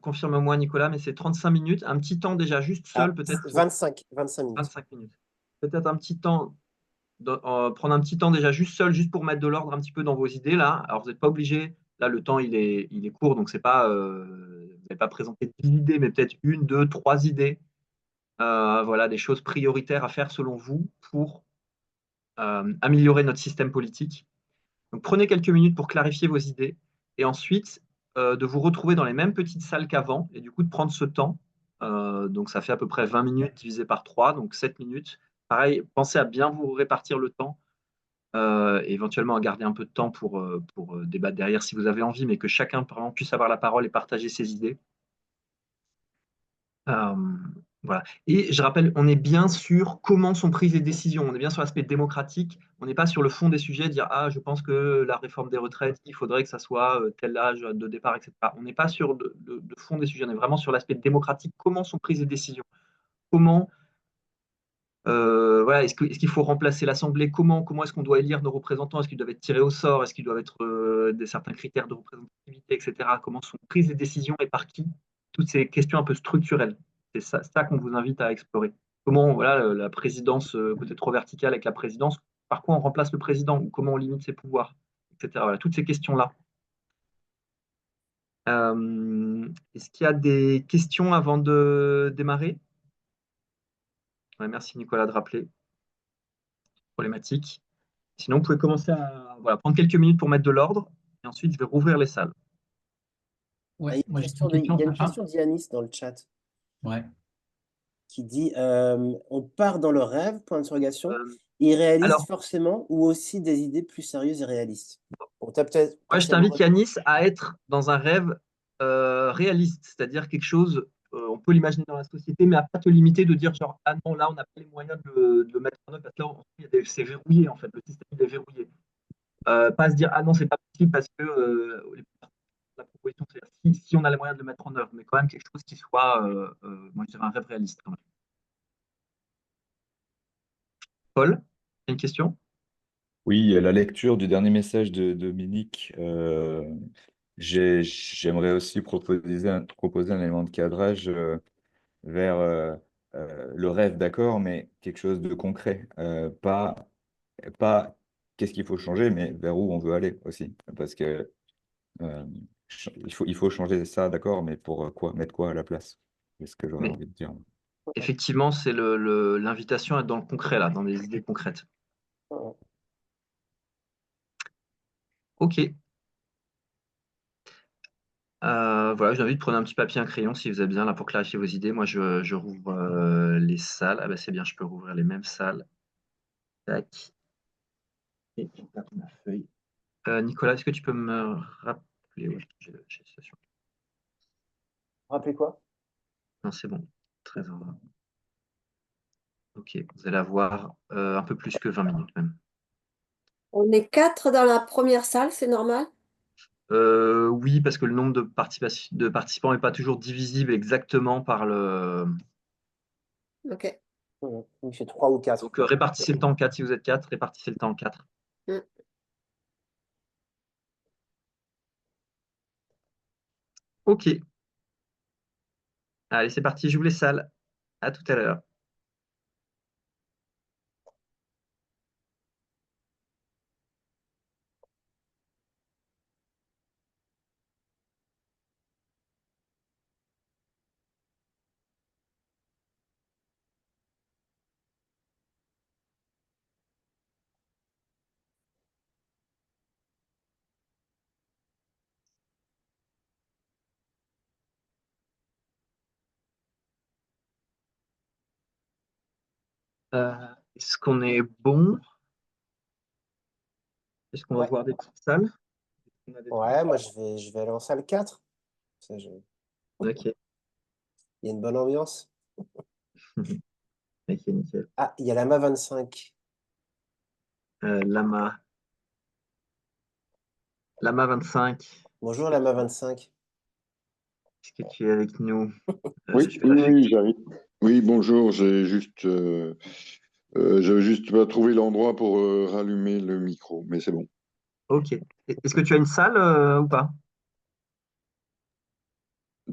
confirme-moi Nicolas, mais c'est 35 minutes, un petit temps déjà juste seul peut-être pour 25 minutes. 25 minutes. Peut-être un petit temps, prendre un petit temps déjà juste seul, juste pour mettre de l'ordre un petit peu dans vos idées là. Alors vous n'êtes pas obligé, là le temps il est court, donc c'est pas, vous n'avez pas présenté 10 idées, mais peut-être une, deux, trois idées. Voilà, des choses prioritaires à faire selon vous pour améliorer notre système politique. Donc prenez quelques minutes pour clarifier vos idées et ensuite de vous retrouver dans les mêmes petites salles qu'avant et du coup de prendre ce temps. Donc ça fait à peu près 20 minutes divisé par 3, donc 7 minutes. Pareil, pensez à bien vous répartir le temps, et éventuellement à garder un peu de temps pour débattre derrière si vous avez envie, mais que chacun vraiment puisse avoir la parole et partager ses idées. Euh, voilà. Et je rappelle, on est bien sur comment sont prises les décisions. On est bien sur l'aspect démocratique. On n'est pas sur le fond des sujets, dire ah, je pense que la réforme des retraites, il faudrait que ça soit tel âge de départ, etc. On n'est pas sur le fond des sujets. On est vraiment sur l'aspect démocratique. Comment sont prises les décisions? Comment voilà, est-ce qu'il faut remplacer l'Assemblée? Comment est-ce qu'on doit élire nos représentants? Est-ce qu'ils doivent être tirés au sort? Est-ce qu'ils doivent être certains critères de représentativité, etc. Comment sont prises les décisions et par qui? Toutes ces questions un peu structurelles. C'est ça qu'on vous invite à explorer. Comment voilà, la présidence, côté trop vertical avec la présidence, par quoi on remplace le président ou comment on limite ses pouvoirs, etc. Voilà, toutes ces questions-là. Est-ce qu'il y a des questions avant de démarrer? Ouais, merci Nicolas de rappeler. Problématique. Sinon, vous pouvez commencer à prendre quelques minutes pour mettre de l'ordre. Et ensuite, je vais rouvrir les salles. Ah, Ouais, moi j'ai une il y a une question. question d'Yanis dans le chat Ouais. qui dit on part dans le rêve, point d'interrogation, Euh, irréaliste alors, forcément, ou aussi des idées plus sérieuses et réalistes? Bon, t'as peut-être moi, je partiellement t'invite, répondu. Yanis, à être dans un rêve réaliste, c'est-à-dire quelque chose, on peut l'imaginer dans la société, mais à pas te limiter de dire genre, ah non, là, on n'a pas les moyens de le mettre en œuvre parce que là, c'est verrouillé, en fait, le système il est verrouillé. Pas se dire, ah non, c'est pas possible parce que la proposition, c'est si on a les moyens de le mettre en œuvre, mais quand même quelque chose qui soit, moi, je dirais un rêve réaliste. Quand même. Paul, une question? Oui, la lecture du dernier message de Dominique, j'aimerais aussi proposer un élément de cadrage vers le rêve, d'accord, mais quelque chose de concret. Pas qu'est-ce qu'il faut changer, mais vers où on veut aller aussi. Parce que euh, il faut changer ça, d'accord, mais pour quoi? Mettre quoi à la place? C'est ce que j'aurais Mais envie de dire. effectivement, c'est l'invitation à être dans le concret, là, dans des idées concrètes. OK. Voilà, je vous invite à prendre un petit papier, un crayon si vous avez bien là pour clarifier vos idées. Moi, je rouvre les salles. Ah bah c'est bien, je peux rouvrir les mêmes salles. Tac. Et je tape ma feuille. Nicolas, est-ce que tu peux me rappeler? Ouais, j'ai ça sur- Rappelez quoi? Non, c'est bon. Trésor. Ok, vous allez avoir un peu plus que 20 minutes même. On est 4 dans la première salle, c'est normal? Oui, parce que le nombre de participants n'est pas toujours divisible exactement par le. Ok. Il fait 3 ou 4. Donc répartissez le temps en 4 si vous êtes 4, répartissez le temps en 4. Mm. Ok. Allez, c'est parti, j'ouvre les salles. À tout à l'heure. Euh, Est-ce qu'on est bon? Est-ce qu'on va Ouais, voir des petites salles? On a des trucs. ouais, moi je vais aller en salle 4. Ok, Il y a une bonne ambiance. ok, nickel. Ah, il y a la MA 25. Lama 25, Bonjour la MA 25. est-ce que tu es avec nous? Oui, Je fais oui, la fête. oui, j'arrive. Oui, bonjour, j'avais juste pas trouvé l'endroit pour rallumer le micro, mais c'est bon. Ok. Est-ce que tu as une salle ou pas?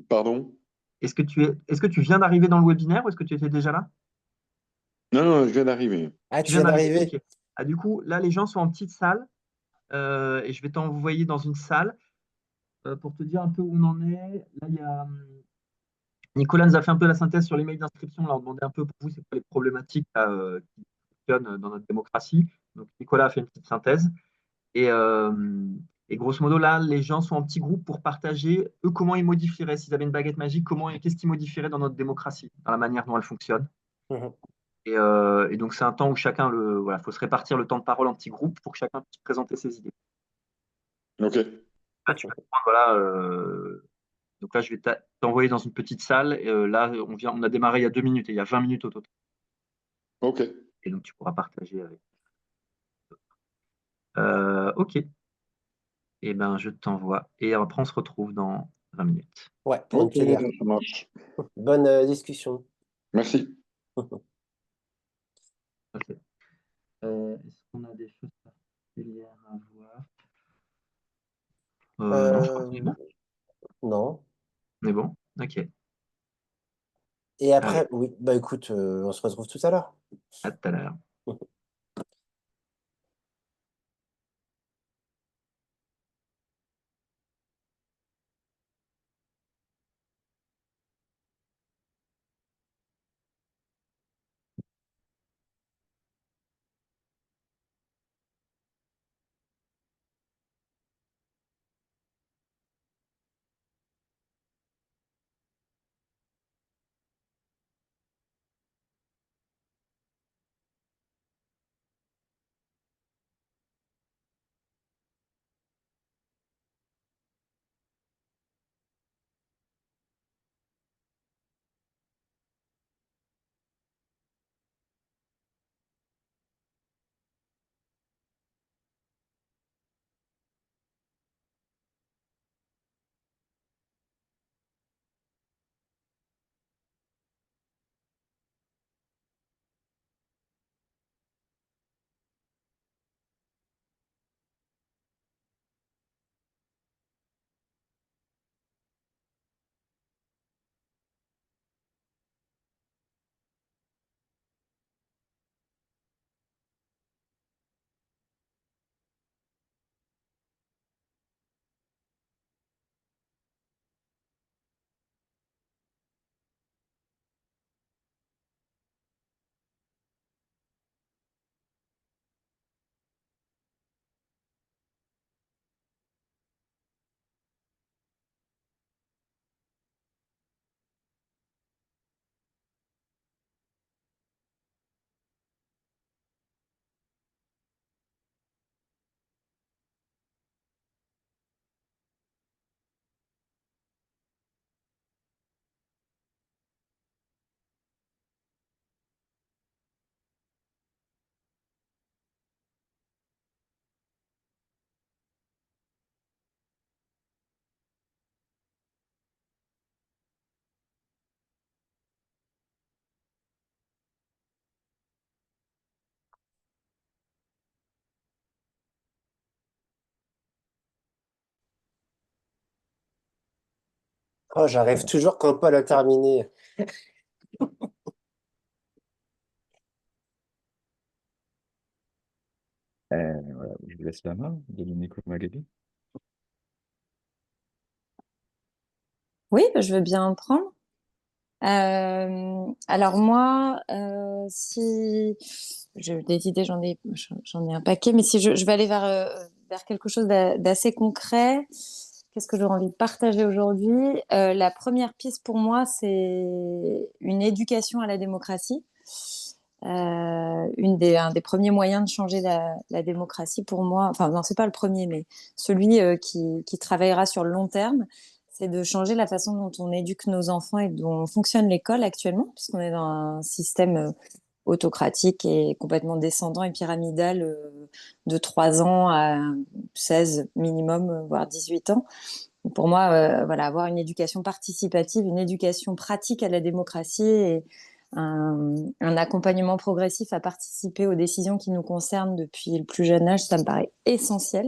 Pardon? Est-ce que tu viens d'arriver dans le webinaire ou est-ce que tu étais déjà là? Non, non, je viens d'arriver. Ah, Tu tu viens viens d'arriver, d'arriver? ok. Ah, du coup, là, les gens sont en petite salle et je vais t'envoyer dans une salle pour te dire un peu où on en est. Là, il y a Nicolas nous a fait un peu la synthèse sur les mails d'inscription. Là, on demandait un peu pour vous, c'est quoi les problématiques là, qui fonctionnent dans notre démocratie. Donc, Nicolas a fait une petite synthèse. Et, euh, et grosso modo, là, les gens sont en petits groupes pour partager, eux, comment ils modifieraient, s'ils avaient une baguette magique, qu'est-ce qu'ils modifieraient dans notre démocratie, dans la manière dont elle fonctionne. Mhm. Et donc, c'est un temps où chacun, voilà, faut se répartir le temps de parole en petits groupes pour que chacun puisse présenter ses idées. Ok, Là, tu peux prendre, voilà, donc là, je vais t'envoyer dans une petite salle. Là, on a démarré il y a 2 minutes et il y a 20 minutes au total. ok. Et donc, tu pourras partager avec. Ok. Et ben, je t'envoie. Et après, on se retrouve dans 20 minutes. Ouais, pour une Ok, plénière. ça marche. Bonne discussion. Merci. Ok. Est-ce qu'on a des choses particulières à voir? Non, je crois qu'on est Euh, bon. non. On est bon. Ok. Et Allez, après, oui, bah écoute, on se retrouve tout à l'heure. à tout à l'heure. Oh, j'arrive toujours quand Paul a terminé. Voilà, je vous laisse la main, Dominique Magali. Oui, je veux bien en prendre. Alors moi, si j'ai des idées, j'en ai un paquet, mais si je vais aller vers quelque chose d'assez concret, qu'est-ce que j'aurais envie de partager aujourd'hui? La première piste pour moi, c'est une éducation à la démocratie. Un des premiers moyens de changer la démocratie pour moi, enfin non, c'est pas le premier, mais celui qui travaillera sur le long terme, c'est de changer la façon dont on éduque nos enfants et dont fonctionne l'école actuellement, puisqu'on est dans un système autocratique et complètement descendant et pyramidal de 3 ans à 16 minimum, voire 18 ans. Pour moi, voilà, avoir une éducation participative, une éducation pratique à la démocratie et un accompagnement progressif à participer aux décisions qui nous concernent depuis le plus jeune âge, ça me paraît essentiel.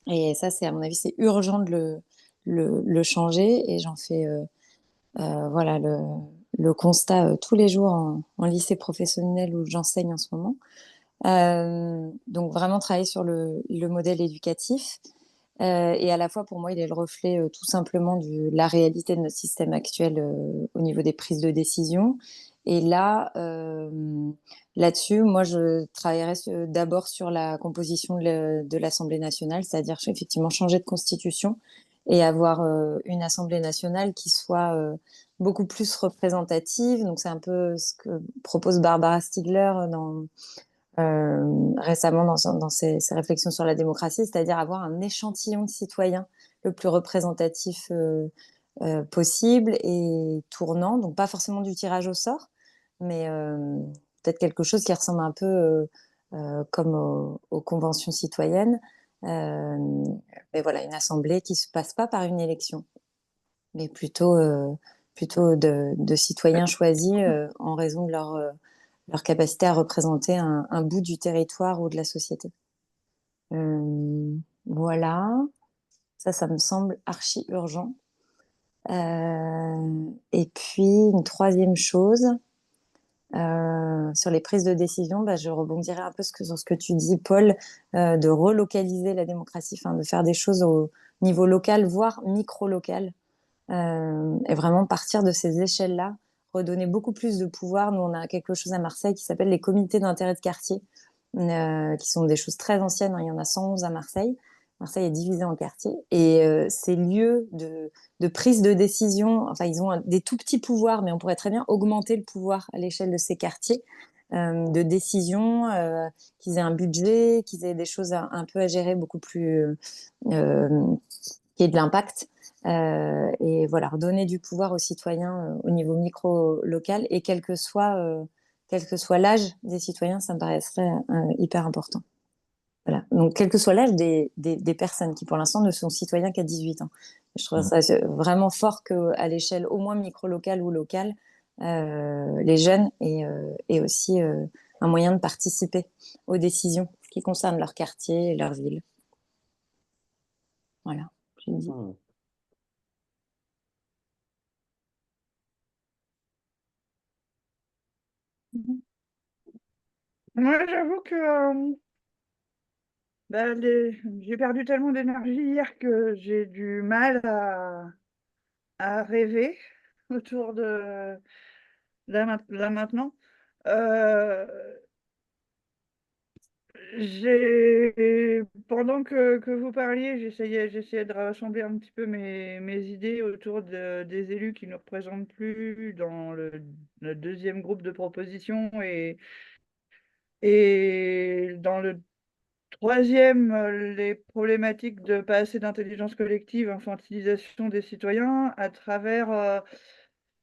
Et ça, à mon avis, c'est urgent de le changer. Et j'en fais voilà, le constat tous les jours en lycée professionnel où j'enseigne en ce moment. Donc vraiment travailler sur le modèle éducatif. Et à la fois, pour moi, il est le reflet tout simplement de la réalité de notre système actuel au niveau des prises de décision. Et là-dessus, moi, je travaillerai d'abord sur la composition de l'Assemblée nationale, c'est-à-dire effectivement changer de constitution et avoir une Assemblée nationale qui soit beaucoup plus représentative. Donc, c'est un peu ce que propose Barbara Stiegler récemment dans ses réflexions sur la démocratie, c'est-à-dire avoir un échantillon de citoyens le plus représentatif possible et tournant, donc pas forcément du tirage au sort, mais peut-être quelque chose qui ressemble un peu comme aux conventions citoyennes, euh, mais voilà, une assemblée qui se passe pas par une élection, mais plutôt de citoyens choisis en raison de leur capacité à représenter un bout du territoire ou de la société. Voilà, ça me semble archi urgent. Et puis, une troisième chose, sur les prises de décision, je rebondirai un peu sur ce que tu dis, Paul, de relocaliser la démocratie, de faire des choses au niveau local, voire micro-local, et vraiment partir de ces échelles-là, redonner beaucoup plus de pouvoir. Nous, on a quelque chose à Marseille qui s'appelle les comités d'intérêt de quartier, qui sont des choses très anciennes, hein. Il y en a 111 à Marseille. Marseille est divisé en quartiers. Et ces lieux de prise de décision, enfin, ils ont des tout petits pouvoirs, mais on pourrait très bien augmenter le pouvoir à l'échelle de ces quartiers de décision, qu'ils aient un budget, qu'ils aient des choses un peu à gérer beaucoup plus, qui aient de l'impact. Et voilà, redonner du pouvoir aux citoyens au niveau micro-local et quel que soit l'âge des citoyens, ça me paraîtrait hyper important. Voilà. Donc, quel que soit l'âge des personnes qui, pour l'instant, ne sont citoyens qu'à 18 ans. Je trouve ça vraiment fort qu'à l'échelle au moins micro-locale ou locale, les jeunes aient aussi un moyen de participer aux décisions qui concernent leur quartier et leur ville. Voilà, j'ai dit. Moi, j'avoue que j'ai perdu tellement d'énergie hier que j'ai du mal à rêver autour de là maintenant. Euh, Pendant que vous parliez, j'essayais de rassembler un petit peu mes idées autour des élus qui ne représentent plus dans le deuxième groupe de propositions et dans le troisième, les problématiques de pas assez d'intelligence collective, infantilisation des citoyens à travers,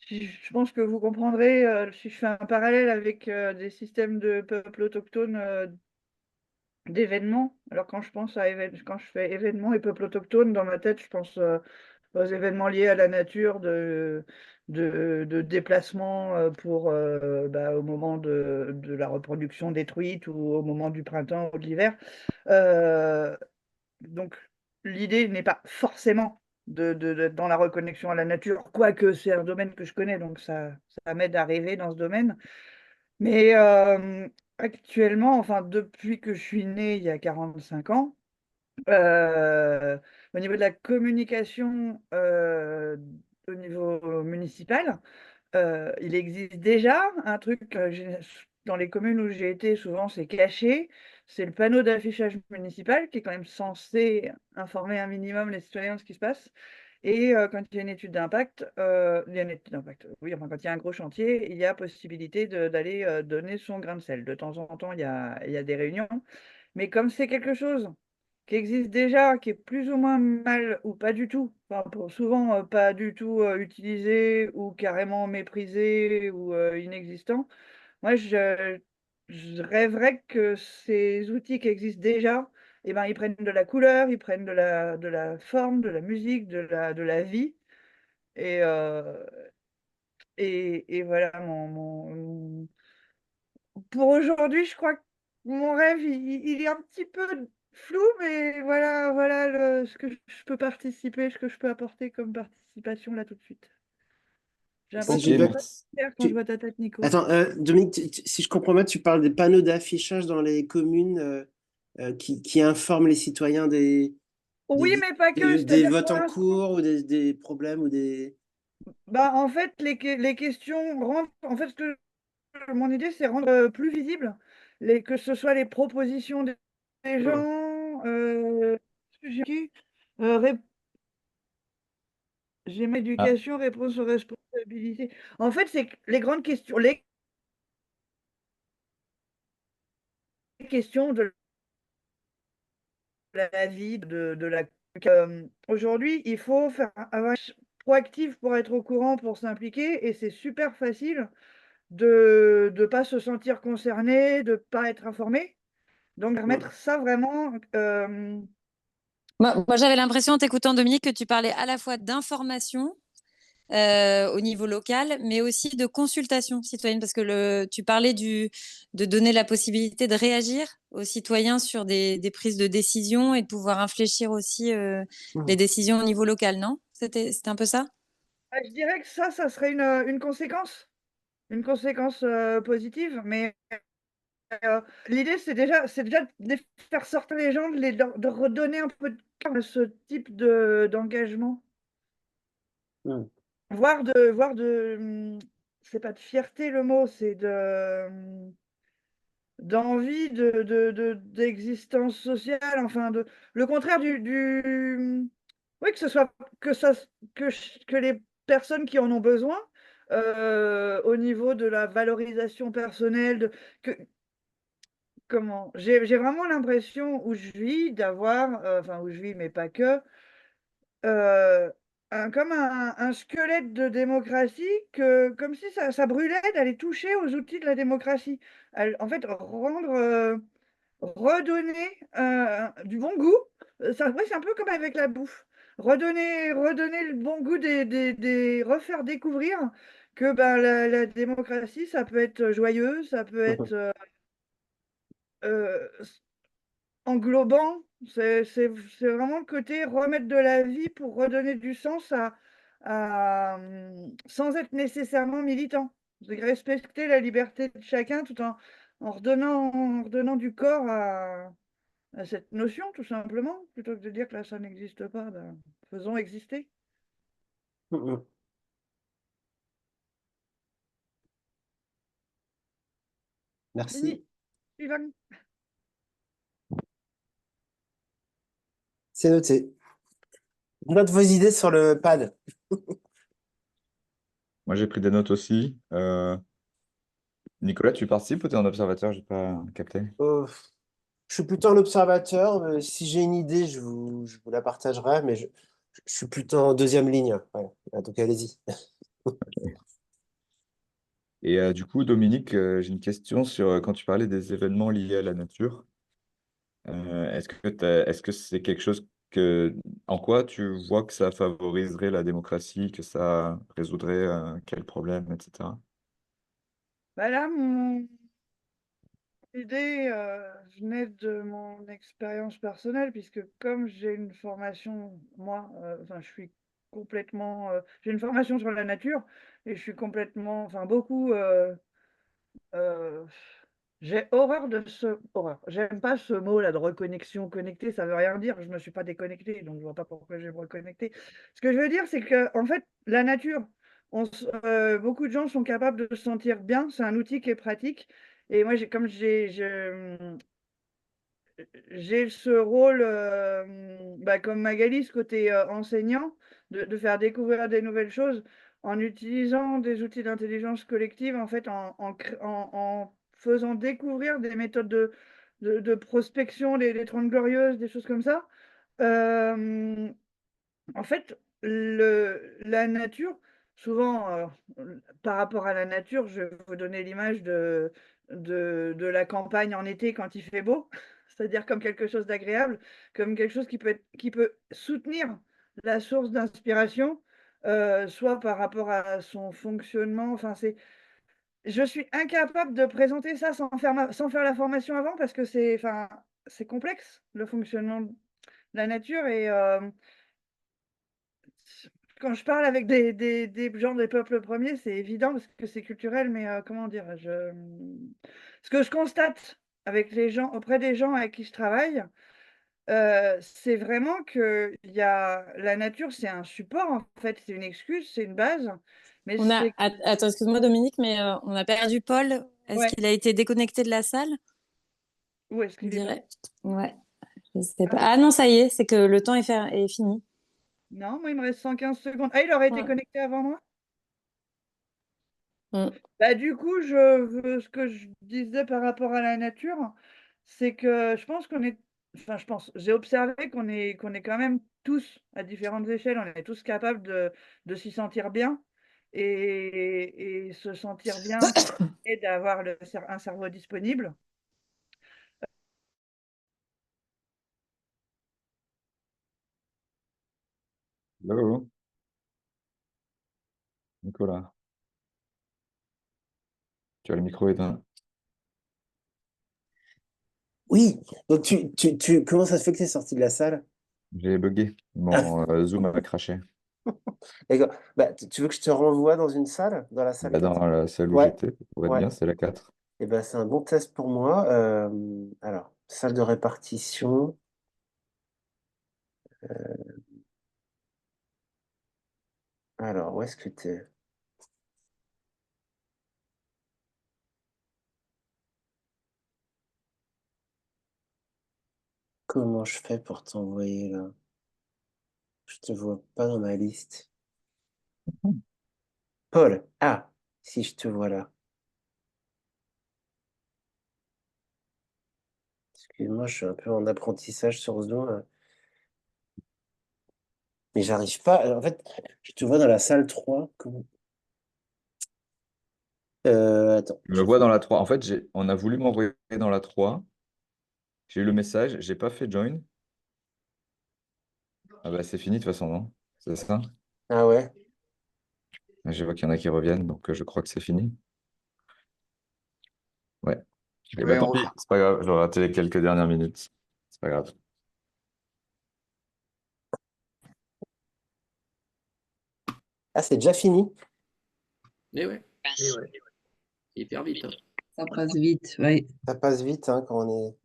je pense que vous comprendrez si je fais un parallèle avec des systèmes de peuples autochtones d'événements. Alors quand quand je fais événements et peuples autochtones, dans ma tête, je pense aux événements liés à la nature, de déplacement au moment de la reproduction détruite ou au moment du printemps ou de l'hiver. Donc l'idée n'est pas forcément d'être dans la reconnexion à la nature, quoique c'est un domaine que je connais, donc ça m'aide à rêver dans ce domaine. Mais actuellement, enfin depuis que je suis née il y a 45 ans, euh, au niveau de la communication au niveau municipal, il existe déjà un truc, dans les communes où j'ai été, souvent c'est caché, c'est le panneau d'affichage municipal qui est quand même censé informer un minimum les citoyens de ce qui se passe. Et quand il y a une étude d'impact, il y a une étude d'impact, oui, enfin, quand il y a un gros chantier, il y a possibilité d'aller donner son grain de sel. De temps en temps, il y a des réunions, mais comme c'est quelque chose qui existe déjà, qui est plus ou moins mal ou pas du tout, enfin, souvent pas du tout utilisé ou carrément méprisé ou inexistant, moi je rêverais que ces outils qui existent déjà, eh ben, ils prennent de la couleur, ils prennent de la forme, de la musique, de la vie. Et, et voilà, pour aujourd'hui, je crois que mon rêve, il est un petit peu flou, mais voilà ce que je peux participer, ce que je peux apporter comme participation là tout de suite. J'ai Si Ok, l'impression j'ai que c'est bien... pas merci. clair quand je vois ta tête, Nico. Attends, Dominique, si je comprends bien, tu parles des panneaux d'affichage dans les communes qui informent les citoyens Oui, des, mais pas que, des c'est-à-dire votes pour en l'instant, cours ou des problèmes ou des... bah, en fait, les questions rendent, en fait, mon idée, c'est rendre plus visible, que ce soit les propositions des Hmm. gens, j'ai j'aime Ah, éducation, réponse aux responsabilités. En fait, c'est que les questions de la vie, de la. Aujourd'hui, il faut faire avoir proactif pour être au courant, pour s'impliquer, et c'est super facile de ne pas se sentir concerné, de ne pas être informé. Donc, Hmm. remettre ça vraiment. Moi, j'avais l'impression, en t'écoutant, Dominique, que tu parlais à la fois d'information au niveau local, mais aussi de consultation citoyenne, parce que tu parlais de donner la possibilité de réagir aux citoyens sur des prises de décision et de pouvoir infléchir aussi Hmm. les décisions au niveau local, non? C'était un peu ça? Je dirais que ça serait une conséquence. Une conséquence positive, mais l'idée, c'est déjà de faire sortir les gens, de redonner un peu de cœur à ce type d'engagement. Hmm. C'est pas de fierté le mot, c'est d'envie d'existence sociale, enfin, le contraire oui, que les personnes qui en ont besoin, au niveau de la valorisation personnelle, que, comment? J'ai vraiment l'impression où je vis d'avoir, enfin où je vis, mais pas que, heu, comme un squelette de démocratie, comme si ça brûlait d'aller toucher aux outils de la démocratie. En fait, redonner, du bon goût, ça, ouais, c'est un peu comme avec la bouffe. Redonner le bon goût refaire découvrir que, ben, la démocratie, ça peut être joyeux, ça peut être, s englobant. C'est vraiment le côté remettre de la vie pour redonner du sens sans être nécessairement militant. C'est respecter la liberté de chacun tout en redonnant du corps à cette notion, tout simplement, plutôt que de dire que là, ça n'existe pas, ben, faisons exister. Hmm. Fini, Merci. Sylvain. C'est noté. Note vos idées sur le pad. moi, j'ai pris des notes aussi. Nicolas, tu participes ou tu es un observateur? J'ai pas capté. Euh, je suis plutôt un observateur. Si j'ai une idée, je vous la partagerai, mais je suis plutôt en deuxième ligne. Ouais. Donc allez-y. Et du coup, Dominique, j'ai une question sur quand tu parlais des événements liés à la nature. Est-ce que c'est quelque chose en quoi tu vois que ça favoriserait la démocratie, que ça résoudrait quel problème, etc. Bah là, L'idée venait de mon expérience personnelle, puisque comme j'ai une formation, moi, enfin, je suis complètement, j'ai une formation sur la nature et je suis complètement, enfin, beaucoup, euh, j'ai horreur de ce, horreur. J'aime pas ce mot-là de reconnexion, connecté, ça veut rien dire. Je me suis pas déconnectée, donc je vois pas pourquoi je vais me reconnecter. Ce que je veux dire, c'est que, en fait, la nature, beaucoup de gens sont capables de se sentir bien. C'est un outil qui est pratique. Et moi, comme j'ai ce rôle, bah, comme Magali, ce côté enseignant, de faire découvrir des nouvelles choses en utilisant des outils d'intelligence collective, en fait, en faisant découvrir des méthodes de prospection, les 30 glorieuses, des choses comme ça. Euh, En fait, la nature, souvent, par rapport à la nature, je vais vous donner l'image de la campagne en été quand il fait beau, c'est-à-dire comme quelque chose d'agréable, comme quelque chose qui peut soutenir la source d'inspiration, soit par rapport à son fonctionnement. Enfin, je suis incapable de présenter ça sans faire la formation avant parce que enfin, c'est complexe, le fonctionnement de la nature. Et quand je parle avec des gens des peuples premiers, c'est évident parce que c'est culturel, mais comment dire, ce que je constate avec les gens, auprès des gens avec qui je travaille, c'est vraiment que la nature, c'est un support, en fait, c'est une excuse, c'est une base, mais c'est... Attends, excuse-moi Dominique, mais on a perdu Paul. Est-ce Ouais, qu'il a été déconnecté de la salle? où est-ce On qu'il est dirait. parti? Ouais, je sais pas. Ah, Ah non, ça y est, c'est que le temps est fini. non, moi, il me reste 115 secondes. Ah, il aurait été Ouais. connecté avant moi? Mm. Bah, du coup, ce que je disais par rapport à la nature, c'est que je pense enfin, j'ai observé qu'on est quand même tous, à différentes échelles, on est tous capables de s'y sentir bien. Et se sentir bien et d'avoir un cerveau disponible. Hello, Nicolas, tu as le micro éteint. Oui, donc comment ça se fait que tu es sorti de la salle? J'ai bugué. Mon Zoom a craché. D'accord. Bah, tu veux que je te renvoie dans une salle, dans la salle Bah, 4? dans la salle où Ouais, j'étais, pour être ouais. bien, c'est la 4. Et ben, c'est un bon test pour moi. Alors, salle de répartition. Alors, où est-ce que tu es? Comment je fais pour t'envoyer là? Je te vois pas dans ma liste. Paul, ah, si je te vois là. Excuse-moi, je suis un peu en apprentissage sur Zoom, mais j'arrive pas. En fait, je te vois dans la salle 3. Attends. Je me vois dans la 3. En fait, on a voulu m'envoyer dans la 3. J'ai eu le message, j'ai pas fait join. Ah bah c'est fini de toute façon, non? C'est ça? Ah ouais. Je vois qu'il y en a qui reviennent, donc je crois que c'est fini. Ouais. Et bah Ouais, tant pis, c'est pas grave, j'aurais raté les quelques dernières minutes. C'est pas grave. Ah, c'est déjà fini. Eh ouais, Et ouais. c'est hyper vite, hein. Ça passe vite, oui. Ça passe vite hein, quand on est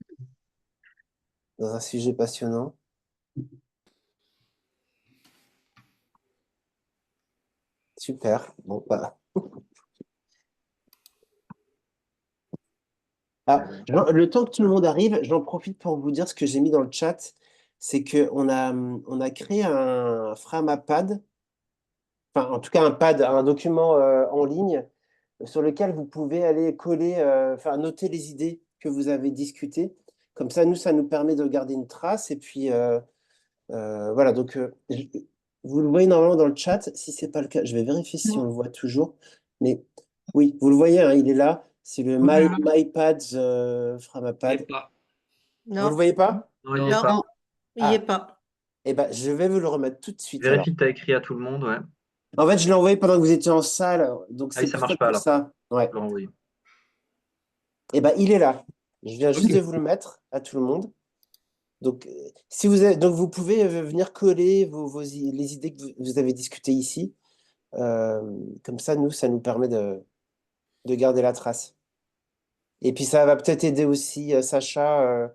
dans un sujet passionnant. Super. Bon, bah. Ah, le temps que tout le monde arrive, j'en profite pour vous dire ce que j'ai mis dans le chat. C'est qu'on a créé un Framapad, enfin, en tout cas, un document en ligne sur lequel vous pouvez aller coller, enfin, noter les idées que vous avez discutées. Comme ça nous permet de garder une trace. Et puis, voilà. Donc, vous le voyez normalement dans le chat. Si ce n'est pas le cas, je vais vérifier si on le voit toujours. Mais oui, vous le voyez, hein, il est là. C'est le MyPads Il Framapad. est pas. Vous le Non, voyez pas? Non, il n'y est non, pas. il n'y Ah, est pas. eh ben, je vais vous le remettre tout de suite alors. Vérifie que tu as écrit à tout le monde, ouais. En fait, je l'ai envoyé pendant que vous étiez en salle, donc Ah oui, c'est ça peut-être marche pas pour alors. ça. Ouais. Je l'ai renvoyé. Eh ben, il est là. Je viens juste Ok. de vous le mettre à tout le monde. Donc, si vous avez, donc vous pouvez venir coller les idées que vous avez discutées ici. Euh, Comme ça, ça nous permet de garder la trace. Et puis, ça va peut-être aider aussi Sacha,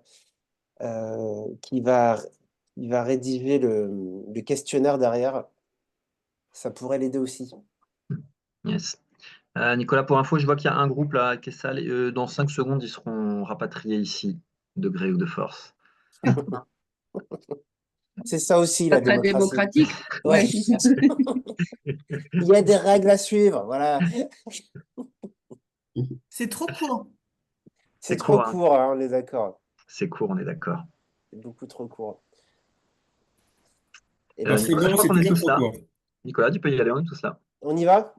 il va rédiger le questionnaire derrière. Ça pourrait l'aider aussi. Yes. Nicolas, pour info, je vois qu'il y a un groupe là qui est sale. Et, dans 5 secondes, ils seront rapatriés ici, de gré ou de force. C'est ça aussi, Pas la très démocratie. démocratique. Ouais. Ouais. Il y a des règles à suivre, voilà. C'est trop court. C'est C'est trop court, hein. court, hein, on est d'accord. C'est court, on est d'accord. C'est beaucoup trop court. Et Quand ben, c'est Nicolas, je long, crois c'est qu'on est toujours tous trop là. court. Nicolas, tu peux y aller, on est tous là. on y va?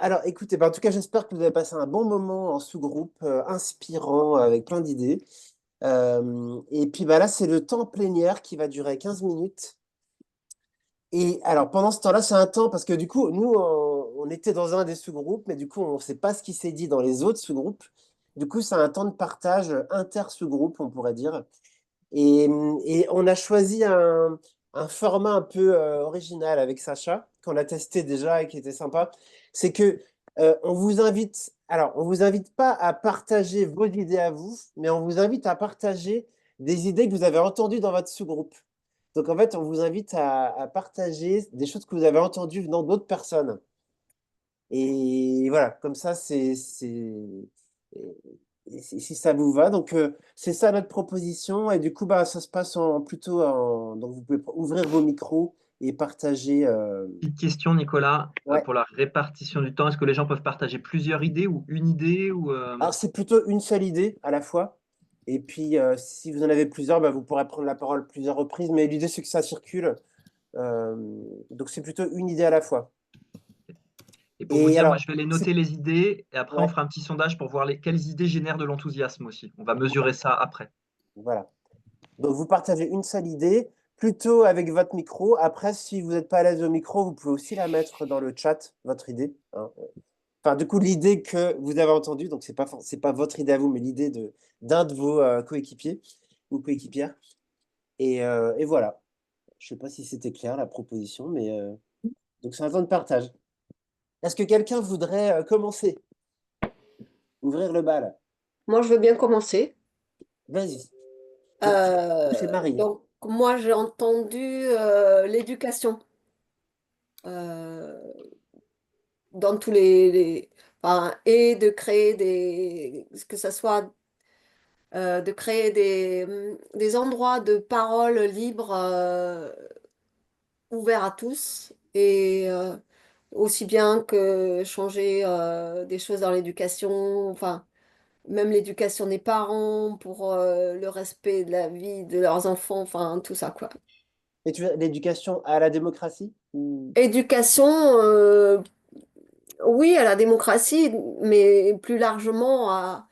Alors, écoutez, en tout cas, j'espère que vous avez passé un bon moment en sous-groupe inspirant avec plein d'idées. Et puis là, c'est le temps plénière qui va durer 15 minutes. Et alors, pendant ce temps-là, c'est un temps, parce que du coup, nous, on était dans un des sous-groupes, mais du coup, on ne sait pas ce qui s'est dit dans les autres sous-groupes. Du coup, c'est un temps de partage inter-sous-groupe, on pourrait dire. Et on a choisi un format un peu original avec Sacha, qu'on a testé déjà et qui était sympa. C'est que on vous invite, alors, on vous invite pas à partager vos idées à vous, mais on vous invite à partager des idées que vous avez entendues dans votre sous-groupe. Donc, en fait, on vous invite à partager des choses que vous avez entendues venant d'autres personnes. Et voilà, comme ça, si ça vous va. Donc, c'est ça notre proposition. Et du coup, ça se passe donc, vous pouvez ouvrir vos micros et partager. Petite question, Nicolas, Ouais. pour la répartition du temps. Est-ce que les gens peuvent partager plusieurs idées ou une idée ou, Alors, c'est plutôt une seule idée à la fois. Et puis, si vous en avez plusieurs, vous pourrez prendre la parole plusieurs reprises. Mais l'idée, c'est que ça circule. Euh, donc, c'est plutôt une idée à la fois. Et pour vous Et dire, moi, alors, je vais les noter les idées et après, on ouais, fera un petit sondage pour voir quelles idées génèrent de l'enthousiasme aussi. On va mesurer ça après. voilà. Donc, vous partagez une seule idée, plutôt avec votre micro. Après, si vous n'êtes pas à l'aise au micro, vous pouvez aussi la mettre dans le chat, votre idée, hein. Enfin, du coup, l'idée que vous avez entendue, donc c'est pas votre idée à vous, mais l'idée d'un de vos coéquipiers ou coéquipières. Et voilà. Je sais pas si c'était clair, la proposition, mais donc c'est un temps de partage. Est-ce que quelqu'un voudrait commencer? Ouvrir le bal? Moi, je veux bien commencer. Vas-y. C'est Marie. Donc, moi, j'ai entendu l'éducation dans tous enfin, et de créer que ça soit de créer des endroits de parole libre ouverts à tous et aussi bien que changer des choses dans l'éducation, enfin, même l'éducation des parents pour le respect de la vie de leurs enfants, enfin, tout ça, quoi. Et tu veux l'éducation à la démocratie? Éducation, oui, à la démocratie, mais plus largement à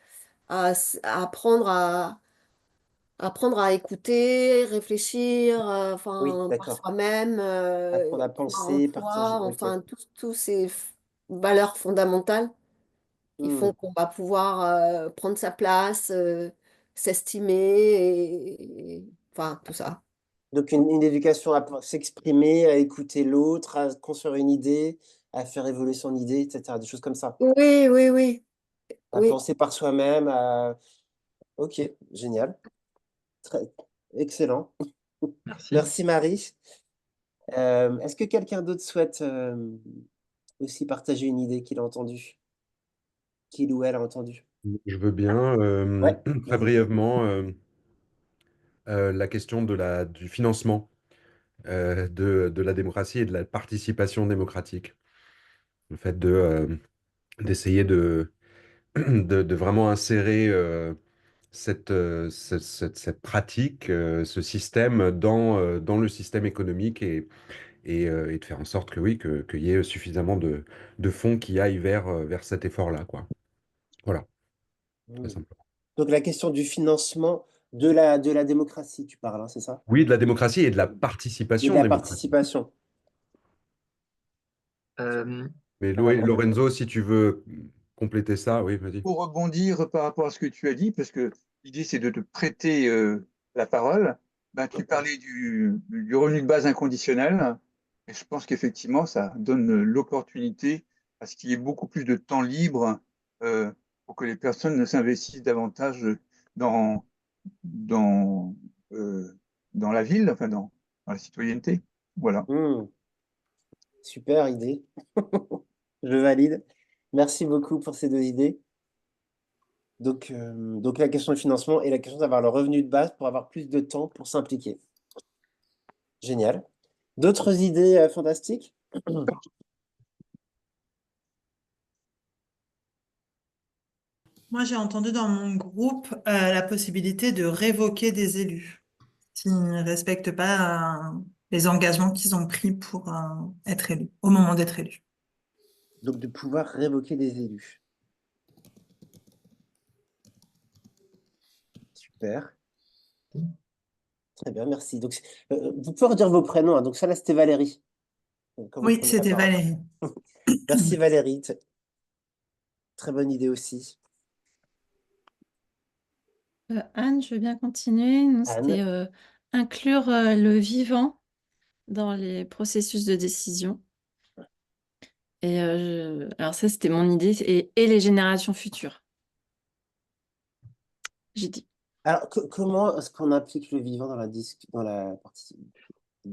apprendre à écouter, réfléchir, Oui, enfin, par d'accord. soi-même, Apprendre à croire en penser, partager. soi, Ok. enfin, tous ces valeurs fondamentales qui Hmm. font qu'on va pouvoir prendre sa place, s'estimer, enfin, tout ça. Donc, une éducation à s'exprimer, à écouter l'autre, à construire une idée, à faire évoluer son idée, etc. Des choses comme ça. Oui, oui, oui, À oui. penser par soi-même. Ok, génial. Très excellent. Merci. Merci Marie. Est-ce que quelqu'un d'autre souhaite aussi partager une idée qu'il a entendue, qu'il ou elle a entendue? Je veux bien, Ouais, très vas-y. brièvement, la question du financement de la démocratie et de la participation démocratique. Le fait d'essayer de vraiment insérer cette pratique, ce système dans le système économique et de faire en sorte que oui, qu'il y ait suffisamment de fonds qui aillent vers cet effort-là, quoi. Voilà, très Hmm. simplement. Donc, la question du financement de la démocratie, tu parles, hein, c'est ça? Oui, de la démocratie et de la Et de participation la démocratique. participation Euh, Mais par rapport. Lorenzo, si tu veux compléter ça, oui, vas-y. Pour rebondir par rapport à ce que tu as dit, parce que l'idée c'est de te prêter la parole, ben, tu parlais du revenu de base inconditionnel, et je pense qu'effectivement ça donne l'opportunité à ce qu'il y ait beaucoup plus de temps libre pour que les personnes ne s'investissent davantage dans, dans, euh, dans la ville, enfin dans la citoyenneté. Voilà. Super idée. Je valide. Merci beaucoup pour ces deux idées. Donc la question de financement et la question d'avoir le revenu de base pour avoir plus de temps pour s'impliquer. Génial. D'autres idées fantastiques? Moi, j'ai entendu dans mon groupe la possibilité de révoquer des élus qui ne respectent pas les engagements qu'ils ont pris pour être élus, au moment d'être élus. Donc de pouvoir révoquer des élus. Super. Très bien, merci. Donc, vous pouvez redire vos prénoms, hein. Donc ça, là, c'était Valérie. Quand vous Oui, prenez la c'était parole. Valérie. Merci Valérie. Très bonne idée aussi. Anne, je veux bien continuer. Nous, c'était Anne, inclure le vivant dans les processus de décision. Et alors ça, c'était mon idée, et les générations futures. J'ai dit. alors comment est-ce qu'on applique le vivant dans la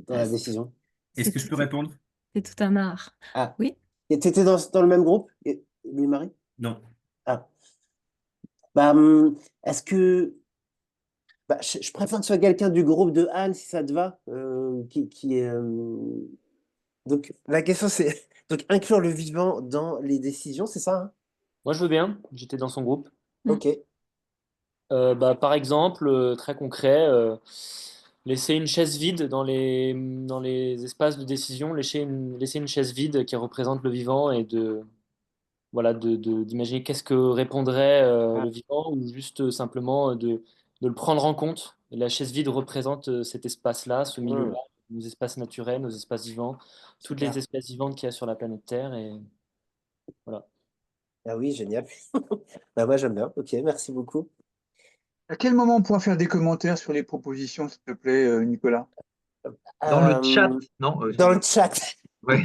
Ah, décision? Est-ce que je peux répondre? c'est tout un art. Ah, Oui. et t'étais dans le même groupe, Louis-Marie? Non. Ah, bah, est-ce que bah, je préfère que ce soit quelqu'un du groupe de Anne, si ça te va, qui est. Donc la question c'est donc inclure le vivant dans les décisions, c'est ça, hein? Moi, je veux bien. J'étais dans son groupe. Ok. Bah, par exemple, très concret, laisser une chaise vide dans les espaces de décision, laisser une chaise vide qui représente le vivant et voilà, d'imaginer qu'est-ce que répondrait Ah, le vivant ou juste simplement de le prendre en compte. Et la chaise vide représente cet espace-là, ce milieu-là, nos espaces naturels, nos espaces vivants, toutes super. les espèces vivantes qu'il y a sur la planète Terre. Et voilà. Ah oui, génial. Bah, moi j'aime bien. Ok, merci beaucoup. À quel moment on pourra faire des commentaires sur les propositions, s'il te plaît, Nicolas? Dans le chat, Euh, non? Dans le chat. Ouais.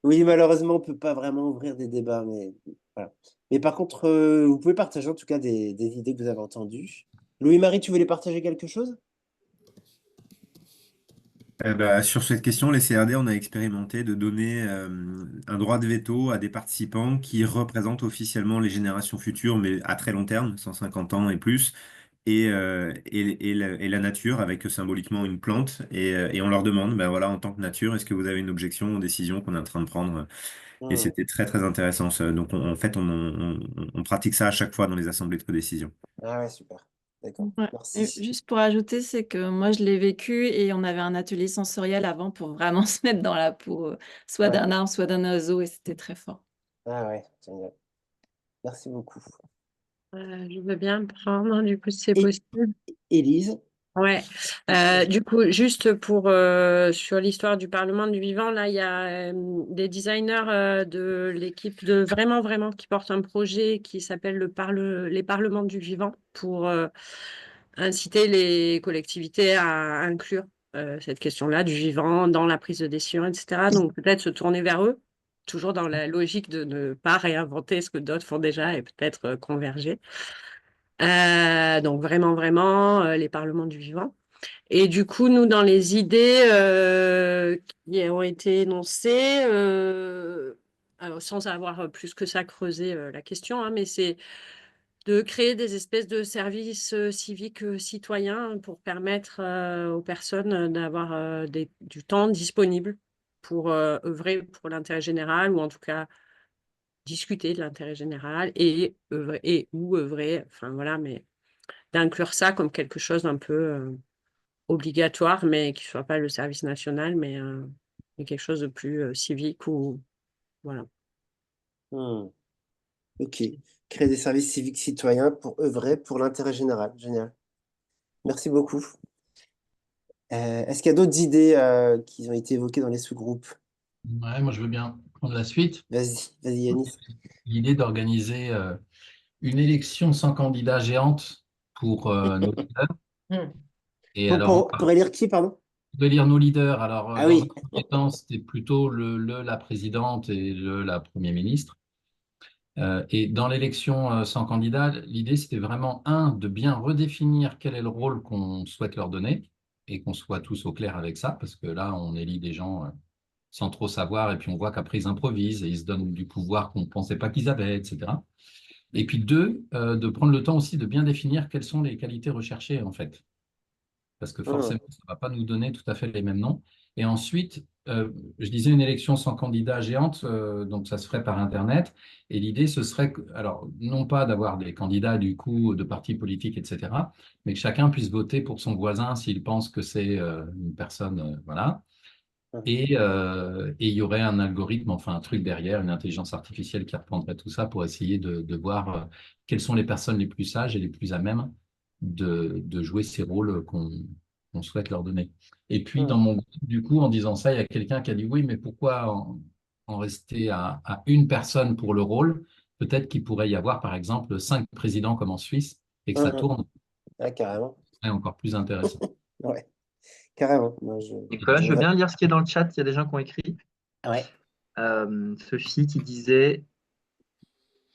Oui, malheureusement, on ne peut pas vraiment ouvrir des débats, mais voilà. Mais par contre, vous pouvez partager en tout cas des idées que vous avez entendues. Louis-Marie, tu voulais partager quelque chose? Bah, sur cette question, les CRD, on a expérimenté de donner un droit de veto à des participants qui représentent officiellement les générations futures, mais à très long terme, 150 ans et plus, et la nature, avec symboliquement une plante. Et on leur demande, ben voilà, en tant que nature, est-ce que vous avez une objection aux décisions qu'on est en train de prendre? Et Hmm. c'était très, très intéressant. Donc, en fait, on pratique ça à chaque fois dans les assemblées de codécision. Ah ouais, super. D'accord. Ouais. Et Merci. juste pour ajouter, c'est que moi, je l'ai vécu et on avait un atelier sensoriel avant pour vraiment se mettre dans la peau, soit Ouais. d'un arbre, soit d'un oiseau, et c'était très fort. Ah ouais, génial. Merci beaucoup. Je veux bien prendre, du coup, si c'est Et possible. Élise? Ouais. Du coup, juste pour sur l'histoire du Parlement du vivant, là, il y a des designers de l'équipe de vraiment qui portent un projet qui s'appelle les Parlements du vivant pour inciter les collectivités à inclure cette question-là du vivant dans la prise de décision, etc. Donc peut-être se tourner vers eux, toujours dans la logique de ne pas réinventer ce que d'autres font déjà et peut-être converger. Donc vraiment les parlements du vivant. Et du coup, nous, dans les idées qui ont été énoncées, alors sans avoir plus que ça creusé la question, hein, mais c'est de créer des espèces de services civiques citoyens pour permettre aux personnes d'avoir du temps disponible pour œuvrer pour l'intérêt général ou en tout cas discuter de l'intérêt général et ou œuvrer, enfin voilà, mais d'inclure ça comme quelque chose d'un peu obligatoire, mais qui ne soit pas le service national, mais quelque chose de plus civique ou voilà. Hmm. Ok. Créer des services civiques citoyens pour œuvrer pour l'intérêt général. Génial. Merci beaucoup. Est-ce qu'il y a d'autres idées qui ont été évoquées dans les sous-groupes? Ouais, moi je veux bien prendre la suite. Vas-y Yanis. L'idée d'organiser une élection sans candidat géante pour nos leaders. Hmm. Et alors, Pour élire qui, pardon? élire nos leaders. Alors, Ah dans un oui. premier temps, c'était plutôt la présidente et la premier ministre. Et dans l'élection sans candidat, l'idée, c'était vraiment, de bien redéfinir quel est le rôle qu'on souhaite leur donner et qu'on soit tous au clair avec ça, parce que là, on élit des gens sans trop savoir, et puis on voit qu'après, ils improvisent et ils se donnent du pouvoir qu'on ne pensait pas qu'ils avaient, etc. Et puis deux, de prendre le temps aussi de bien définir quelles sont les qualités recherchées, en fait. Parce que Hmm. forcément, ça ne va pas nous donner tout à fait les mêmes noms. Et ensuite, je disais une élection sans candidat géante, donc ça se ferait par Internet. Et l'idée, ce serait, alors, non pas d'avoir des candidats du coup de partis politiques, etc., mais que chacun puisse voter pour son voisin s'il pense que c'est une personne, voilà. Et il y aurait un algorithme, enfin un truc derrière, une intelligence artificielle qui reprendrait tout ça pour essayer de voir quelles sont les personnes les plus sages et les plus à même de jouer ces rôles qu'on souhaite leur donner. Et puis, dans Hmm. mon groupe, du coup, en disant ça, il y a quelqu'un qui a dit oui, mais pourquoi en rester à une personne pour le rôle? Peut-être qu'il pourrait y avoir, par exemple, 5 présidents comme en Suisse et que ça Hmm. tourne, Ah, carrément. ce serait encore plus intéressant. Ouais, carrément. Moi, Nicolas, je veux voudrais- bien lire ce qui est dans le chat. Il y a des gens qui ont écrit. Ouais. Sophie qui disait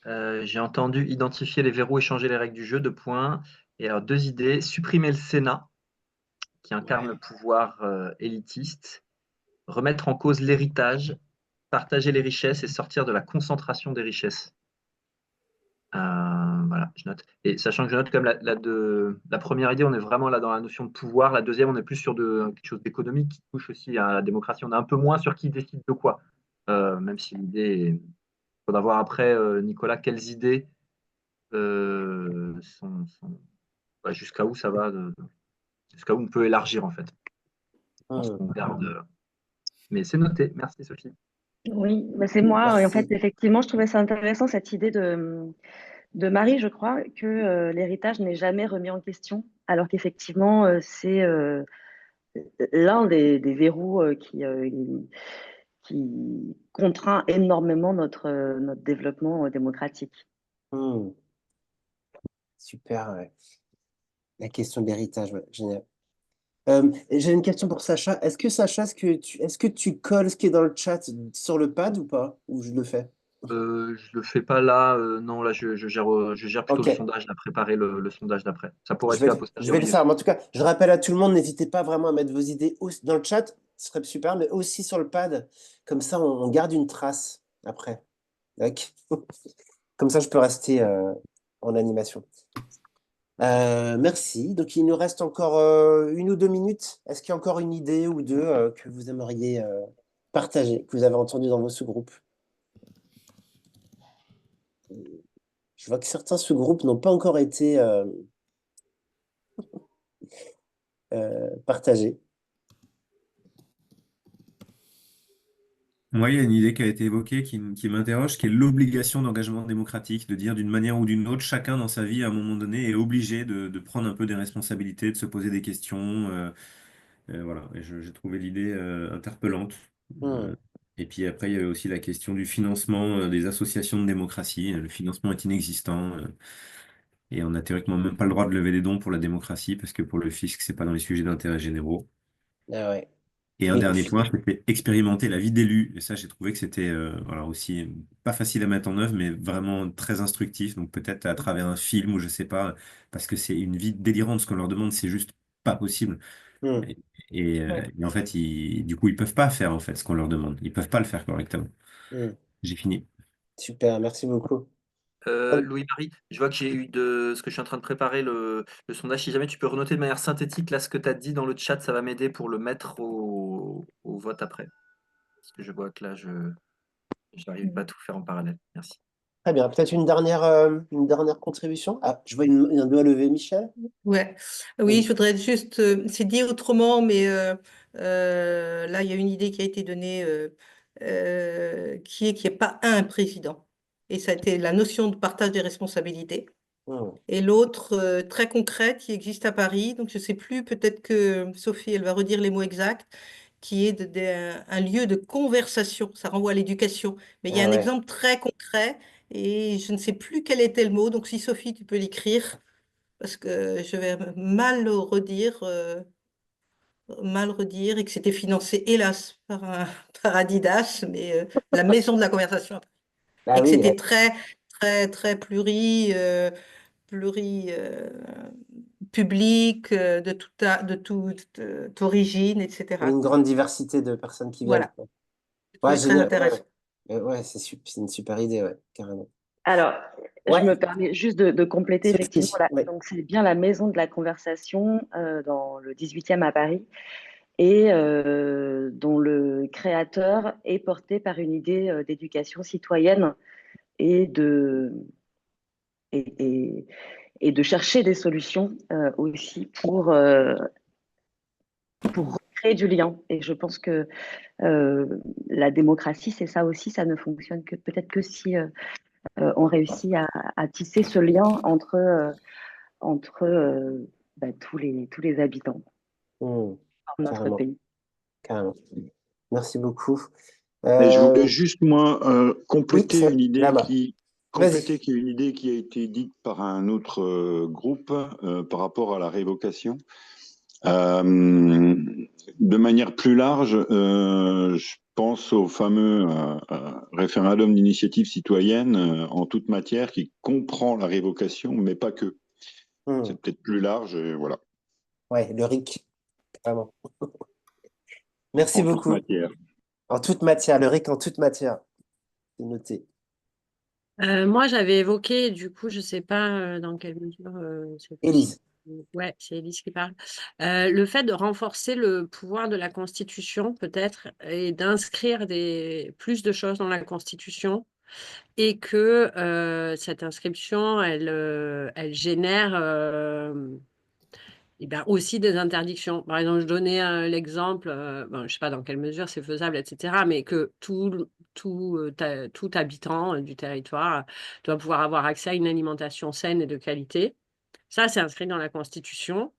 j'ai entendu identifier les verrous et changer les règles du jeu, 2 points. Et alors, 2 idées. Supprimer le Sénat, qui incarne le pouvoir élitiste. Remettre en cause l'héritage, partager les richesses et sortir de la concentration des richesses. Voilà, je note. Et sachant que je note comme la première idée, on est vraiment là dans la notion de pouvoir. La deuxième, on est plus sur quelque chose d'économique qui touche aussi à la démocratie. On est un peu moins sur qui décide de quoi. Même si l'idée est... Il faudra voir après, Nicolas, quelles idées jusqu'à où ça va, jusqu'à où on peut élargir en fait. Je pense qu'on garde. Mais c'est noté. Merci Sophie. Oui, bah c'est moi. Et en fait, Merci. effectivement, je trouvais ça intéressant cette idée de Marie, je crois, que l'héritage n'est jamais remis en question, alors qu'effectivement, c'est l'un des verrous qui contraint énormément notre développement démocratique. Hmm. Super, ouais. La question de l'héritage, ouais, génial. J'ai une question pour Sacha. Est-ce que Sacha, est-ce que tu colles ce qui est dans le chat sur le pad ou pas? Ou je le fais? Je le fais pas là. Non, là, je gère plutôt Ok, le sondage, à préparer le sondage d'après. Ça pourrait je être fait vais, a je vais le posteriori faire. aussi. Mais en tout cas, je rappelle à tout le monde, n'hésitez pas vraiment à mettre vos idées dans le chat, ce serait super, mais aussi sur le pad. Comme ça, on garde une trace après. Tac. Comme ça, je peux rester en animation. Merci. Donc, il nous reste encore 1 ou 2 minutes. Est-ce qu'il y a encore une idée ou deux que vous aimeriez partager, que vous avez entendu dans vos sous-groupes? Je vois que certains sous-groupes n'ont pas encore été partagés. Moi, il y a une idée qui a été évoquée qui m'interroge, qui est l'obligation d'engagement démocratique, de dire d'une manière ou d'une autre, chacun dans sa vie, à un moment donné, est obligé de prendre un peu des responsabilités, de se poser des questions. Voilà, et j'ai trouvé l'idée interpellante. Hmm. Euh, et puis après, il y avait aussi la question du financement des associations de démocratie. Le financement est inexistant. Et on n'a théoriquement même pas le droit de lever des dons pour la démocratie, parce que pour le fisc, c'est pas dans les sujets d'intérêt généraux. Ah ouais. Et un Oui, dernier point, c'était expérimenter la vie d'élu. Et ça, j'ai trouvé que c'était voilà, aussi pas facile à mettre en œuvre, mais vraiment très instructif. Donc peut-être à travers un film ou je sais pas, parce que c'est une vie délirante. Ce qu'on leur demande, c'est juste pas possible. Hmm. Et en fait, du coup, ils peuvent pas faire en fait ce qu'on leur demande. Ils peuvent pas le faire correctement. Hmm. J'ai fini. Super, merci beaucoup. Hop. Louis-Marie, je vois que j'ai eu ce que je suis en train de préparer le sondage. Si jamais tu peux renoter de manière synthétique là ce que tu as dit dans le chat, ça va m'aider pour le mettre au vote après. Parce que je vois que là, je n'arrive pas à tout faire en parallèle. Merci. Très bien. Peut-être une dernière contribution. Ah, je vois un doigt levé, Michel. Ouais, oui, Oui. je voudrais juste, c'est dit autrement, mais là, il y a une idée qui a été donnée qui est qu'il n'y ait pas un président. Et ça a été la notion de partage des responsabilités. Hmm. Et l'autre, très concrète, qui existe à Paris, donc je ne sais plus, peut-être que Sophie, elle va redire les mots exacts, qui est un lieu de conversation. Ça renvoie à l'éducation. Mais il y a Ah un ouais. exemple très concret et je ne sais plus quel était le mot. Donc, si Sophie, tu peux l'écrire, parce que je vais mal redire, et que c'était financé, hélas, par Adidas, mais la maison de la conversation. Ah Et que oui, c'était très, très, très pluri public, toute origine, etc. une grande diversité de personnes qui viennent, Voilà, quoi. je Ouais, trouvais très génial. Ouais, intéressant. ouais, c'est une super idée, ouais, carrément. Alors, je Ouais, me permets juste de compléter effectivement. Sophie, ouais. Donc, c'est bien la maison de la conversation dans le 18e à Paris et dont le créateur est porté par une idée d'éducation citoyenne et et, et- et de chercher des solutions aussi pour recréer du lien. Et je pense que la démocratie, c'est ça aussi, ça ne fonctionne que peut-être que si on réussit à tisser ce lien entre tous les habitants Mmh, de notre carrément, pays. carrément. Merci beaucoup. Et je voulais Euh, juste, moi, oui, c'est là-bas. Vas-y. compléter une idée qui a été dite par un autre groupe par rapport à la révocation. De manière plus large, je pense au fameux référendum d'initiative citoyenne en toute matière qui comprend la révocation, mais pas que. Mmh. C'est peut-être plus large, et voilà, Ouais, le RIC, carrément. Merci en toute beaucoup. matière. En toute matière, le RIC en toute matière. C'est noté. Moi, j'avais évoqué, du coup, je ne sais pas dans quelle mesure c'est possible. Élise. Ouais, c'est Élise qui parle. Le fait de renforcer le pouvoir de la Constitution, peut-être, et d'inscrire plus de choses dans la Constitution, et que cette inscription, elle génère et ben aussi des interdictions. Par exemple, je donnais l'exemple, bon, je ne sais pas dans quelle mesure c'est faisable, etc., mais que tout habitant du territoire doit pouvoir avoir accès à une alimentation saine et de qualité. Ça, c'est inscrit dans la Constitution.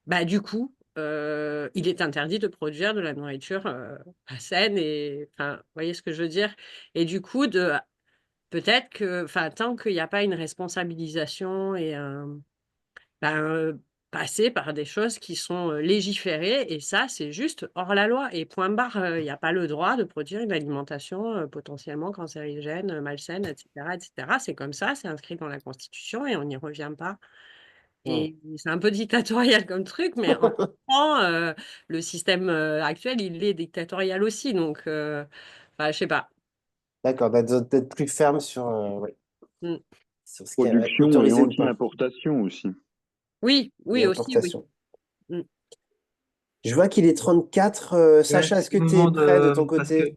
Bah, du coup, il est interdit de produire de la nourriture pas saine. Et, enfin, vous voyez ce que je veux dire? Et du coup, peut-être que, enfin, tant qu'il n'y a pas une responsabilisation et ben, passer par des choses qui sont légiférées, et ça, c'est juste hors la loi. Et point barre, il n'y a pas le droit de produire une alimentation potentiellement cancérigène, malsaine, etc., etc. C'est comme ça, c'est inscrit dans la Constitution et on n'y revient pas. Mmh. Et c'est un peu dictatorial comme truc, mais en même temps, le système actuel, il est dictatorial aussi. Donc, enfin, je sais pas. D'accord, d'être plus ferme sur, ouais, Mm. sur ce qui est Production et autorisé ou pas. anti-importation aussi. Oui, Et oui, aussi, oui. importation. Mm. Je vois qu'il est 34. Ouais, Sacha, est-ce c'est que le tu es moment prêt de de. ton Parce que côté?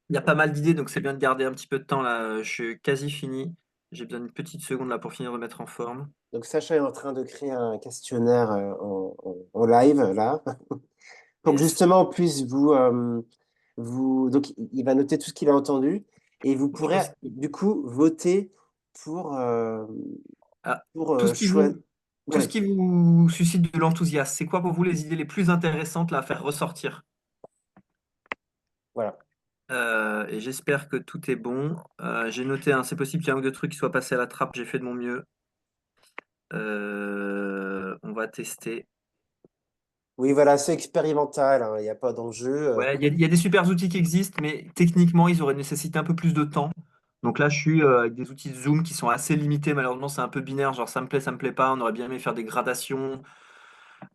il y a pas mal d'idées, donc c'est bien de garder un petit peu de temps là. Je suis quasi fini. J'ai besoin d'une petite seconde là pour finir de mettre en forme. Donc Sacha est en train de créer un questionnaire en live là, pour que Yes. justement on puisse donc il va noter tout ce qu'il a entendu et vous Je pourrez pense du coup voter pour ah, pour tout ce qui choisir. vous tout ce Ouais, qui vous suscite de l'enthousiasme, c'est quoi pour vous les idées les plus intéressantes là, à faire ressortir? voilà. Et j'espère que tout est bon. J'ai noté, hein, c'est possible qu'il y ait un ou deux trucs qui soient passés à la trappe. J'ai fait de mon mieux. On va tester. Oui, voilà, c'est expérimental, hein, il n'y a pas d'enjeu. Ouais, il y a des super outils qui existent, mais techniquement, ils auraient nécessité un peu plus de temps. Donc là, je suis avec des outils de Zoom qui sont assez limités. Malheureusement, c'est un peu binaire. Genre, ça me plaît pas. On aurait bien aimé faire des gradations.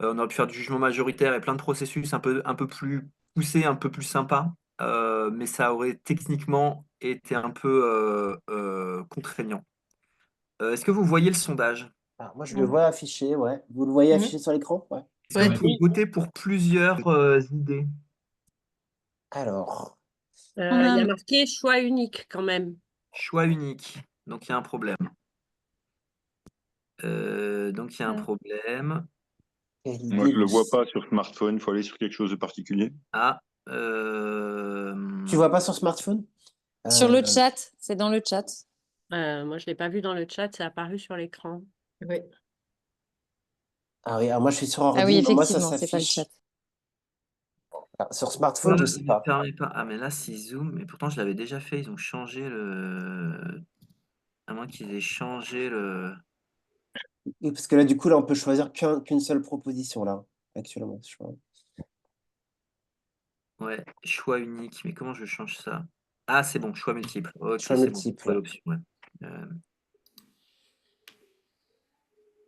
On aurait pu faire du jugement majoritaire et plein de processus un peu plus poussés, un peu plus sympas. Mais ça aurait techniquement été un peu contraignant. Est-ce que vous voyez le sondage? Alors, moi, je le Mm. vois affiché, ouais. Vous le voyez Mm. affiché sur l'écran? Ouais. Est-ce que vous Ouais. pouvez voter pour plusieurs idées? Alors, On Il y a a, marqué choix unique quand même. Choix unique. Donc, il y a un problème. Donc, il y a un euh, problème. quelle Moi, idée je le vois pas sur smartphone. Il faut aller sur quelque chose de particulier. Ah, tu vois pas sur smartphone? Sur le Euh, chat, c'est dans le chat. Moi, je ne l'ai pas vu dans le chat, c'est apparu sur l'écran. Oui. Ah oui, alors moi je suis sur Ah oui, ordi, mais moi ça effectivement, c'est pas le chat. s'affiche. Sur smartphone, je sais Ne pas. permet pas. Ah, mais là, si zoom, mais pourtant je l'avais déjà fait, ils ont changé le. À moins qu'ils aient changé le. Oui, parce que là, du coup, là, on peut choisir qu'une seule proposition, là, actuellement. Je crois. Ouais, choix unique, mais comment je change ça? Ah, c'est bon, choix multiple. Ok, Choix c'est bon, j'ai trouvé multiple. l'option, ouais.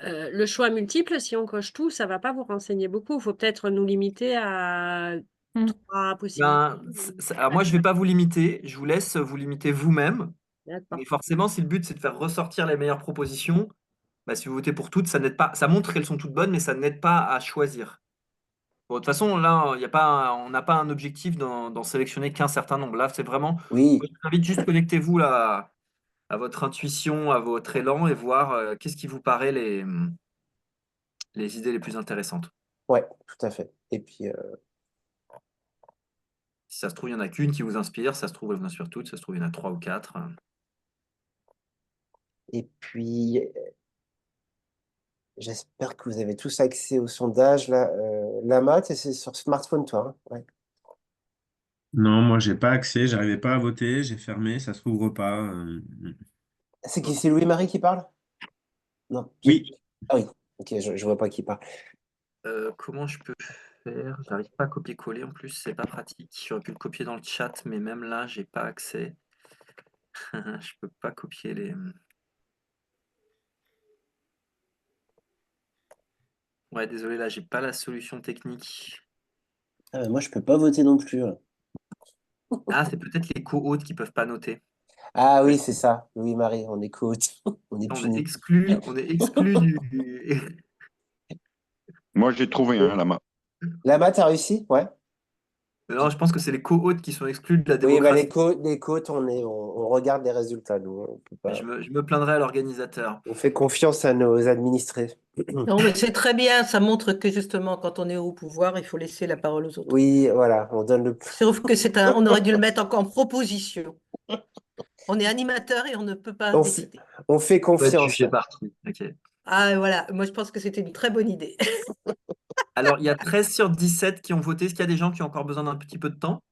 Euh, Le choix multiple, si on coche tout, ça va pas vous renseigner beaucoup. Il faut peut-être nous limiter à 3 possibilités. alors moi, je vais pas vous limiter, je vous laisse vous limiter vous-même. D'accord. Mais forcément, si le but c'est de faire ressortir les meilleures propositions, bah, si vous votez pour toutes, ça n'aide pas. Ça montre qu'elles sont toutes bonnes, mais ça n'aide pas à choisir. Bon, de toute façon, là, il y a pas, on n'a pas un objectif d'en sélectionner qu'un certain nombre. Là, c'est vraiment. Oui. Je vous invite juste connectez-vous là à votre intuition, à votre élan et voir qu'est-ce qui vous paraît les idées les plus intéressantes. Ouais, tout à fait. Et puis, Si ça se trouve, il n'y en a qu'une qui vous inspire, ça se trouve, elle vous inspire toutes, ça se trouve, il y en a 3 ou 4. et puis, j'espère que vous avez tous accès au sondage, là. Lama, c'est sur smartphone, toi, hein? Ouais. Non, moi, j'ai pas accès, j'arrivais pas à voter, j'ai fermé, ça s'ouvre pas. C'est qui? C'est Louis-Marie qui parle? Non. Oui. Ah oui, ok, je vois pas qui parle. Comment je peux faire? J'arrive pas à copier-coller en plus, c'est pas pratique. J'aurais pu le copier dans le chat, mais même là, j'ai pas accès. Je peux pas copier les. Ouais, désolé, là, j'ai pas la solution technique. Ah, moi, je peux pas voter non plus, hein. Ah, c'est peut-être les co-hôtes qui peuvent pas noter. Ah oui, c'est ça. Louis-Marie, on est coach. On est On est puni. exclu du. Moi, j'ai trouvé un Lama. Lama, t'as réussi? Ouais. Non, je pense que c'est les co-hôtes qui sont exclus de la Oui, bah, démocratie. les côtes, on regarde les résultats, nous. On peut pas. Je me plaindrai à l'organisateur. On fait confiance à nos administrés. Non, mais c'est très bien. Ça montre que justement, quand on est au pouvoir, il faut laisser la parole aux autres. Oui, voilà, on donne le. Sauf que on aurait dû le mettre encore en proposition. On est animateur et on ne peut pas décider. On fait On peut être confiance. jugé partout. Ok. Ah, voilà. Moi, je pense que c'était une très bonne idée. Alors, il y a 13 sur 17 qui ont voté. Est-ce qu'il y a des gens qui ont encore besoin d'un petit peu de temps?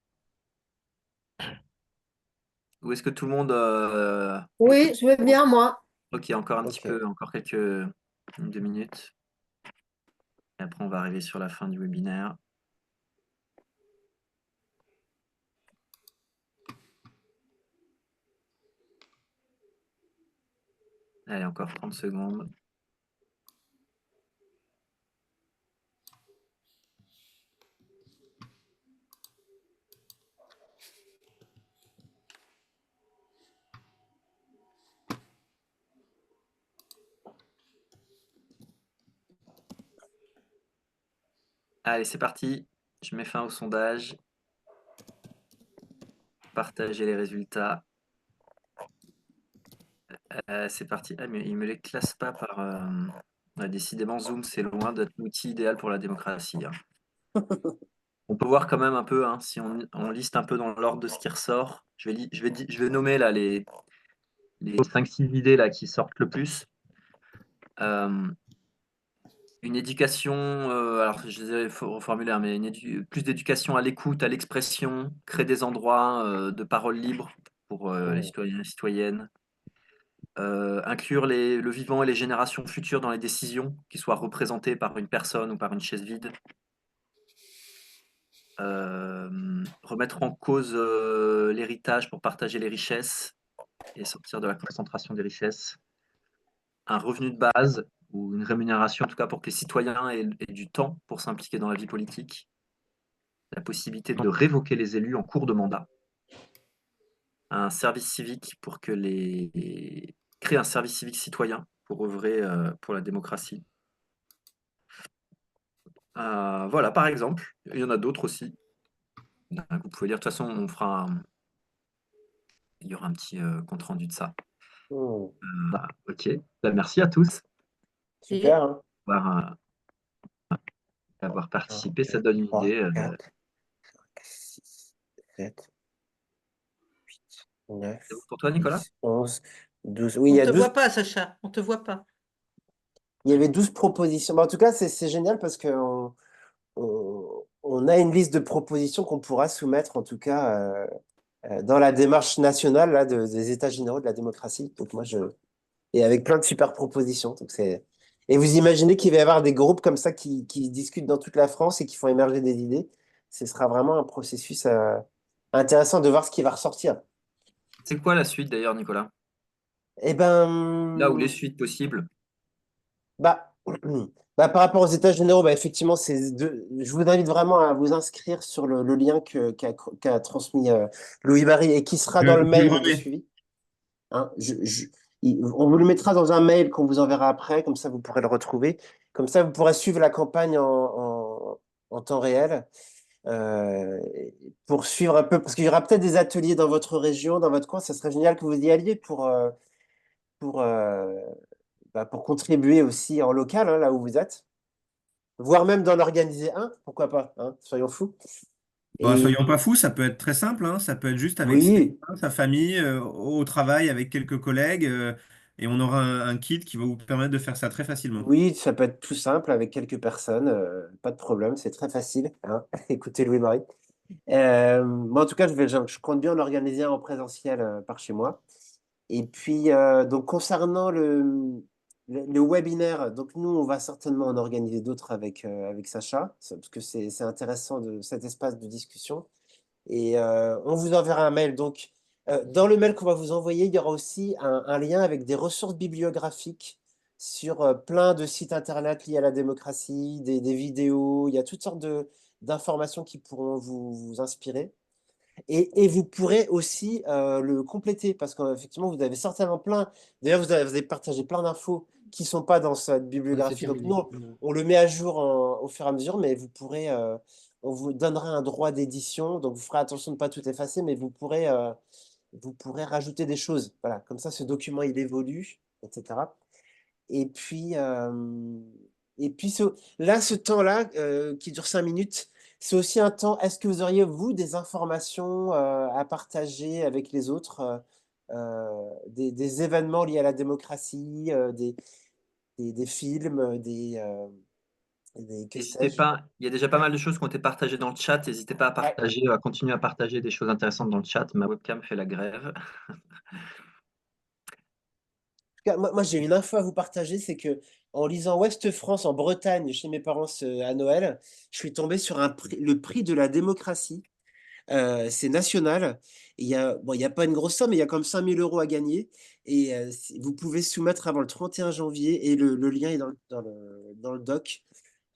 Ou est-ce que tout le monde. Oui, je veux bien, moi. Ok, encore un petit Ok. peu, encore quelques 2 minutes. Et après, on va arriver sur la fin du webinaire. Allez, encore 30 secondes. Allez, c'est parti. Je mets fin au sondage. Partagez les résultats. C'est parti. Ah, mais il ne me les classe pas par. Ouais, décidément, Zoom, c'est loin d'être l'outil idéal pour la démocratie, hein. On peut voir quand même un peu, hein, si on liste un peu dans l'ordre de ce qui ressort. Je vais nommer là les 5-6 idées là, qui sortent le plus. Une éducation, alors je les ai reformulées, hein, mais plus d'éducation à l'écoute, à l'expression, créer des endroits de parole libre pour les citoyens et citoyennes. Inclure le vivant et les générations futures dans les décisions, qui soient représentées par une personne ou par une chaise vide. Remettre en cause l'héritage pour partager les richesses et sortir de la concentration des richesses. Un revenu de base ou une rémunération en tout cas pour que les citoyens aient du temps pour s'impliquer dans la vie politique. La possibilité de révoquer les élus en cours de mandat. Un service civique pour créer un service civique citoyen pour œuvrer pour la démocratie. Voilà, par exemple. Il y en a d'autres aussi. Vous pouvez lire. De toute façon, il y aura un petit compte rendu de ça. Ok. Ben, merci à tous Super, hein. D'avoir participé. Ça donne une idée. 6, 7, 8, 9, C'est bon pour toi, Nicolas? 10, 11, 12. Oui, il On y ne a te 12. voit pas, Sacha. On ne te voit pas. Il y avait 12 propositions. Bah, en tout cas, c'est génial parce que on on a une liste de propositions qu'on pourra soumettre, en tout cas, dans la démarche nationale là, des États généraux de la démocratie. Donc et avec plein de super propositions. Et vous imaginez qu'il va y avoir des groupes comme ça qui discutent dans toute la France et qui font émerger des idées. Ce sera vraiment un processus intéressant de voir ce qui va ressortir. C'est quoi la suite d'ailleurs, Nicolas? Eh Là où les ben, suites possibles. bah, par rapport aux états généraux, effectivement, je vous invite vraiment à vous inscrire sur le lien qu'a transmis Louis-Marie et qui sera dans le Je le mail de remets. suivi. Hein. On vous le mettra dans un mail qu'on vous enverra après, comme ça vous pourrez le retrouver. Comme ça, vous pourrez suivre la campagne en temps réel pour suivre un peu, parce qu'il y aura peut-être des ateliers dans votre région, dans votre coin. Ça serait génial que vous y alliez pour, euh, pour contribuer aussi en local, hein, là où vous êtes, voire même d'en organiser un, pourquoi pas, hein, soyons fous. Bon, Et soyons pas fous, ça peut être très simple, hein. Ça peut être juste avec ses oui, copains, sa famille, au travail, avec quelques collègues, et on aura un kit qui va vous permettre de faire ça très facilement. oui, ça peut être tout simple avec quelques personnes, pas de problème, c'est très facile, hein. Écoutez Louis-Marie. Moi, en tout cas, je compte bien en organiser un en présentiel par chez moi. Et puis, donc, concernant le webinaire, donc nous, on va certainement en organiser d'autres avec Sacha, parce que c'est intéressant cet espace de discussion. Et on vous enverra un mail. Donc, dans le mail qu'on va vous envoyer, il y aura aussi un lien avec des ressources bibliographiques sur plein de sites internet liés à la démocratie, des vidéos. Il y a toutes sortes d'informations qui pourront vous inspirer. Et vous pourrez aussi le compléter parce qu'effectivement, vous avez certainement plein. D'ailleurs, vous avez partagé plein d'infos qui ne sont pas dans cette C'est bibliographie. Donc, terminé. nous, on le met à jour au fur et à mesure, mais vous pourrez, on vous donnera un droit d'édition. Donc, vous ferez attention de ne pas tout effacer, mais vous pourrez rajouter des choses. Voilà, comme ça, ce document, il évolue, etc. Et puis, là, ce temps-là, qui dure 5 minutes, c'est aussi un temps. Est-ce que vous auriez, vous, des informations à partager avec les autres, des événements liés à la démocratie, des films, que N'hésitez sais-je? pas, il y a déjà pas mal de choses qui ont été partagées dans le chat. N'hésitez pas Ouais. à continuer à partager des choses intéressantes dans le chat. Ma webcam fait la grève. Moi, j'ai une info à vous partager, c'est que en lisant Ouest France en Bretagne, chez mes parents à Noël, je suis tombé sur le prix de la démocratie. C'est national. Bon, il y a pas une grosse somme, mais il y a comme 5 000 € à gagner. Et vous pouvez soumettre avant le 31 janvier, et le lien est dans le doc.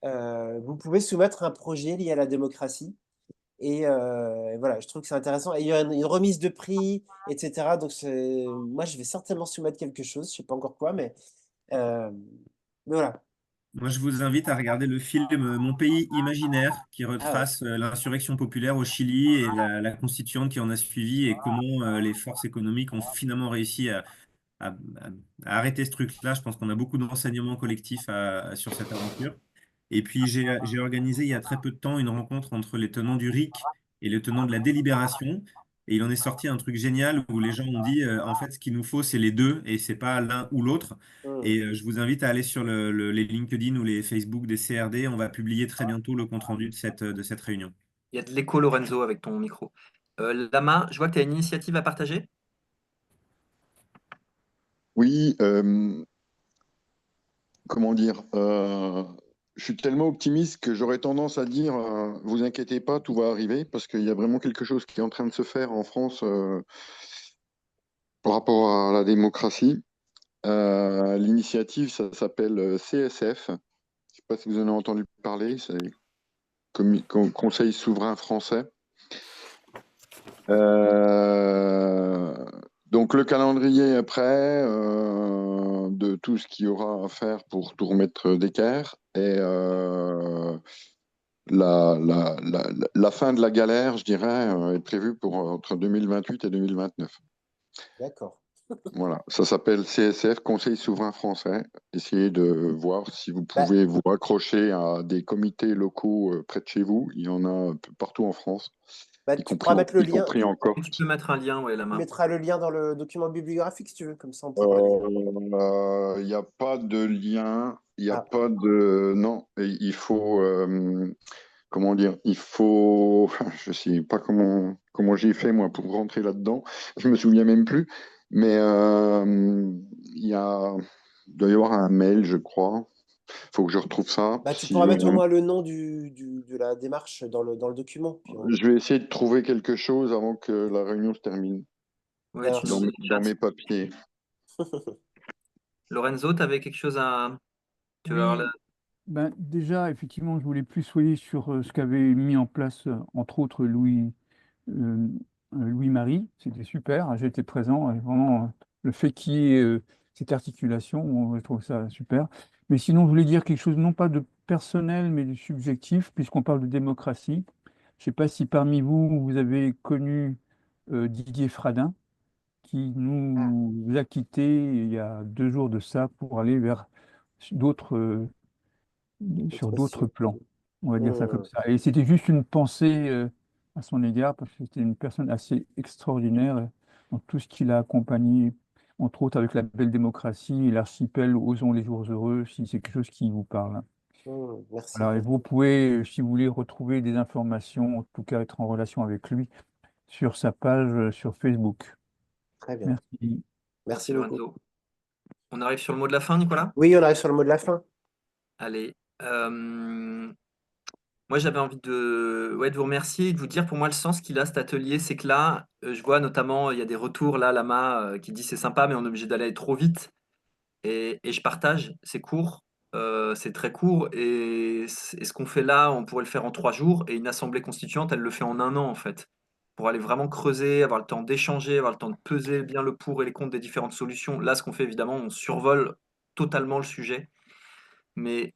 Vous pouvez soumettre un projet lié à la démocratie. Et voilà, je trouve que c'est intéressant. Et il y a une remise de prix, etc. Donc, moi, je vais certainement soumettre quelque chose. Je ne sais pas encore quoi, euh, mais voilà. Moi, je vous invite à regarder le film Mon pays imaginaire, qui Ah ouais. retrace l'insurrection populaire au Chili et la constituante qui en a suivi et comment les forces économiques ont finalement réussi à- à arrêter ce truc-là. Je pense qu'on a beaucoup d'enseignements collectifs sur cette aventure. Et puis, j'ai organisé il y a très peu de temps une rencontre entre les tenants du RIC et les tenants de la délibération. Et il en est sorti un truc génial où les gens ont dit, en fait, ce qu'il nous faut, c'est les deux et c'est pas l'un ou l'autre. Hmm. Et je vous invite à aller sur les LinkedIn ou les Facebook des CRD. On va publier très bientôt le compte-rendu de cette réunion. Il y a de l'écho, Lorenzo, avec ton micro. Lama, je vois que tu as une initiative à partager. Oui, comment dire, je suis tellement optimiste que j'aurais tendance à dire, vous inquiétez pas, tout va arriver, parce qu'il y a vraiment quelque chose qui est en train de se faire en France par rapport à la démocratie. L'initiative, ça s'appelle CSF. Je ne sais pas si vous en avez entendu parler, c'est Conseil souverain français. Donc le calendrier est prêt de tout ce qu'il y aura à faire pour tout remettre d'équerre. Et la fin de la galère, je dirais, est prévue pour entre 2028 et 2029. D'accord. Voilà, ça s'appelle CSF, Conseil souverain français. Essayez de voir si vous Bah, pouvez vous raccrocher à des comités locaux près de chez vous. Il y en a un peu partout en France, y tu pourras compris mettre le y lien. compris en Tu Corse. peux mettre un lien, ouais, Tu Lama. mettras le lien dans le document bibliographique si tu veux, comme ça on pourra aller. Il n'y a pas de lien, il n'y a Ah, pas de... Non, il faut... comment dire, il faut, je sais pas comment j'ai fait moi pour rentrer là-dedans, je me souviens même plus, mais il doit y avoir un mail, je crois. Faut que je retrouve ça. Bah, tu pourras mettre au moins le nom de la démarche dans le document. Puis Je vais essayer de trouver quelque chose avant que la réunion se termine. Ouais, tu Dans, mets dans mes papiers. Lorenzo, tu avais quelque chose à. Tu veux avoir Oui, ben, déjà, effectivement, je voulais plus soyer sur ce qu'avait mis en place, entre autres, euh, Louis-Marie. C'était super, hein, j'étais présent, et vraiment, le fait qu'il y ait cette articulation, je trouve ça super. Mais sinon, je voulais dire quelque chose, non pas de personnel, mais de subjectif, puisqu'on parle de démocratie. Je ne sais pas si parmi vous, vous avez connu Didier Fradin, qui nous a quittés il y a 2 jours de ça pour aller vers d'autres, sur d'autres plans. On va dire ça comme ça. Et c'était juste une pensée à son égard, parce que c'était une personne assez extraordinaire dans tout ce qu'il a accompagné, entre autres avec la Belle Démocratie et l'archipel Osons les jours heureux, si c'est quelque chose qui vous parle. Merci. Alors, et vous pouvez, si vous voulez, retrouver des informations, en tout cas être en relation avec lui, sur sa page sur Facebook. Très bien. Merci. Merci beaucoup. Lorenzo. On arrive sur le mot de la fin, Nicolas? Oui, on arrive sur le mot de la fin. Allez. Moi, j'avais envie de vous remercier et de vous dire pour moi le sens qu'il a cet atelier, c'est que là, je vois notamment, il y a des retours là, Lama qui dit c'est sympa, mais on est obligé d'aller trop vite. Et je partage, c'est court, c'est très court. Et ce qu'on fait là, on pourrait le faire en 3 jours. Et une assemblée constituante, elle le fait en 1 an, en fait. Pour aller vraiment creuser, avoir le temps d'échanger, avoir le temps de peser bien le pour et les contre des différentes solutions. Là, ce qu'on fait, évidemment, on survole totalement le sujet. Mais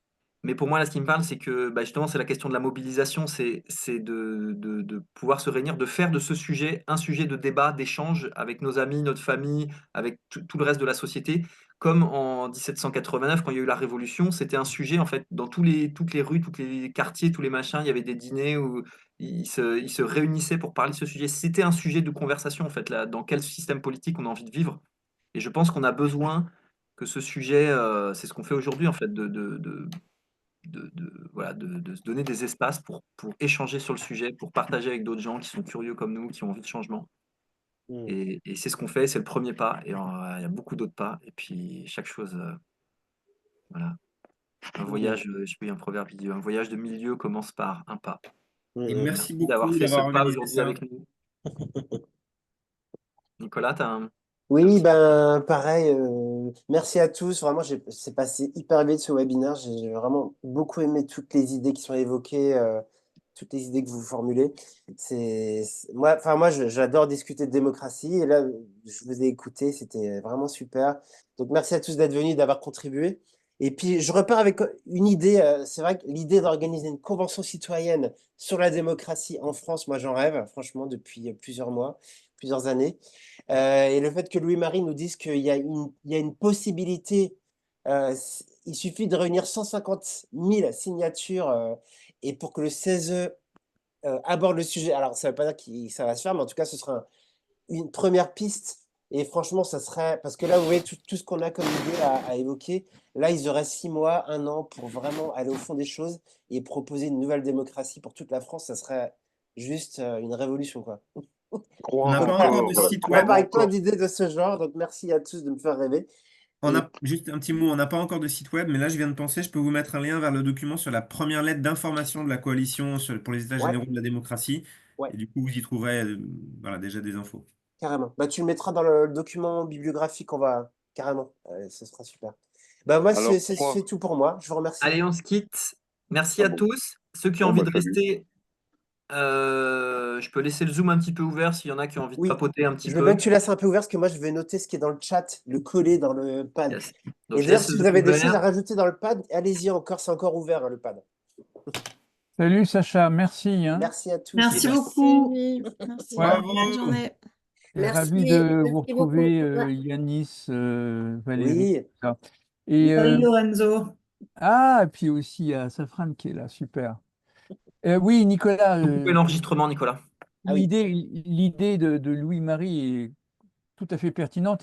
pour moi, là, ce qui me parle, c'est que justement, c'est la question de la mobilisation, c'est de pouvoir se réunir, de faire de ce sujet un sujet de débat, d'échange avec nos amis, notre famille, avec tout le reste de la société. Comme en 1789, quand il y a eu la Révolution, c'était un sujet, en fait, dans toutes les rues, tous les quartiers, tous les machins, il y avait des dîners où ils se réunissaient pour parler de ce sujet. C'était un sujet de conversation, en fait, là, dans quel système politique on a envie de vivre. Et je pense qu'on a besoin que ce sujet, c'est ce qu'on fait aujourd'hui, en fait, voilà, de se donner des espaces pour échanger sur le sujet, pour partager avec d'autres gens qui sont curieux comme nous, qui ont envie de changement. Et c'est ce qu'on fait, c'est le premier pas. Et il y a beaucoup d'autres pas. Et puis chaque chose, voilà. Un voyage, je sais plus, il y a un proverbe qui dit un voyage de 1000 lieues commence par un pas. Et merci D'avoir beaucoup fait ce d'avoir pas organisé aujourd'hui ça. avec nous. Nicolas, tu as un. Oui, ben pareil, merci à tous. Vraiment, c'est passé hyper vite ce webinaire. J'ai vraiment beaucoup aimé toutes les idées qui sont évoquées, toutes les idées que vous formulez. Moi, j'adore discuter de démocratie et là, je vous ai écouté, c'était vraiment super. Donc, merci à tous d'être venus, d'avoir contribué. Et puis, je repars avec une idée. C'est vrai que l'idée d'organiser une convention citoyenne sur la démocratie en France, moi, j'en rêve, franchement, depuis plusieurs mois, plusieurs années. Et le fait que Louis-Marie nous dise qu'il y a une possibilité, il suffit de réunir 150 000 signatures et pour que le CESE aborde le sujet. Alors, ça ne veut pas dire que ça va se faire, mais en tout cas, ce sera une première piste. Et franchement, ça serait. Parce que là, vous voyez tout ce qu'on a comme idée à évoquer. Là, ils auraient 6 mois, 1 an pour vraiment aller au fond des choses et proposer une nouvelle démocratie pour toute la France. Ça serait juste une révolution, quoi. On n'a pas encore de site On n'a web. pas avec plein d'idées de ce genre, donc merci à tous de me faire rêver. On a juste un petit mot, on n'a pas encore de site web, mais là je viens de penser, je peux vous mettre un lien vers le document sur la première lettre d'information de la coalition pour les États généraux de la démocratie. Ouais. Et du coup, vous y trouverez voilà, déjà des infos. Carrément. Bah, tu le mettras dans le document bibliographique, on va carrément. Ce sera super. Bah, moi, Alors, c'est tout pour moi. Je vous remercie. Allez, on se quitte. Merci à tous. Ceux qui ont envie de rester, je peux laisser le Zoom un petit peu ouvert s'il y en a qui ont envie de papoter un petit Je peu. veux bien que tu laisses un peu ouvert parce que moi, je vais noter ce qui est dans le chat, le coller dans le pad. Yes. Et Donc, je d'ailleurs, laisse si le vous Zoom avez des ouvert. choses à rajouter dans le pad, allez-y encore, c'est encore ouvert, hein, le pad. Salut Sacha, merci. Hein. Merci à tous. Merci beaucoup. Merci. Bravo. Bonne journée. Et Merci, ravi de vous merci beaucoup. retrouver, Ouais. Yanis, Valérie. Oui. tout ça. Et, Salut Lorenzo. et puis aussi il y a Safran qui est là, super. Oui, Nicolas, Coupez l'enregistrement, Nicolas. l'idée de Louis-Marie est tout à fait pertinente.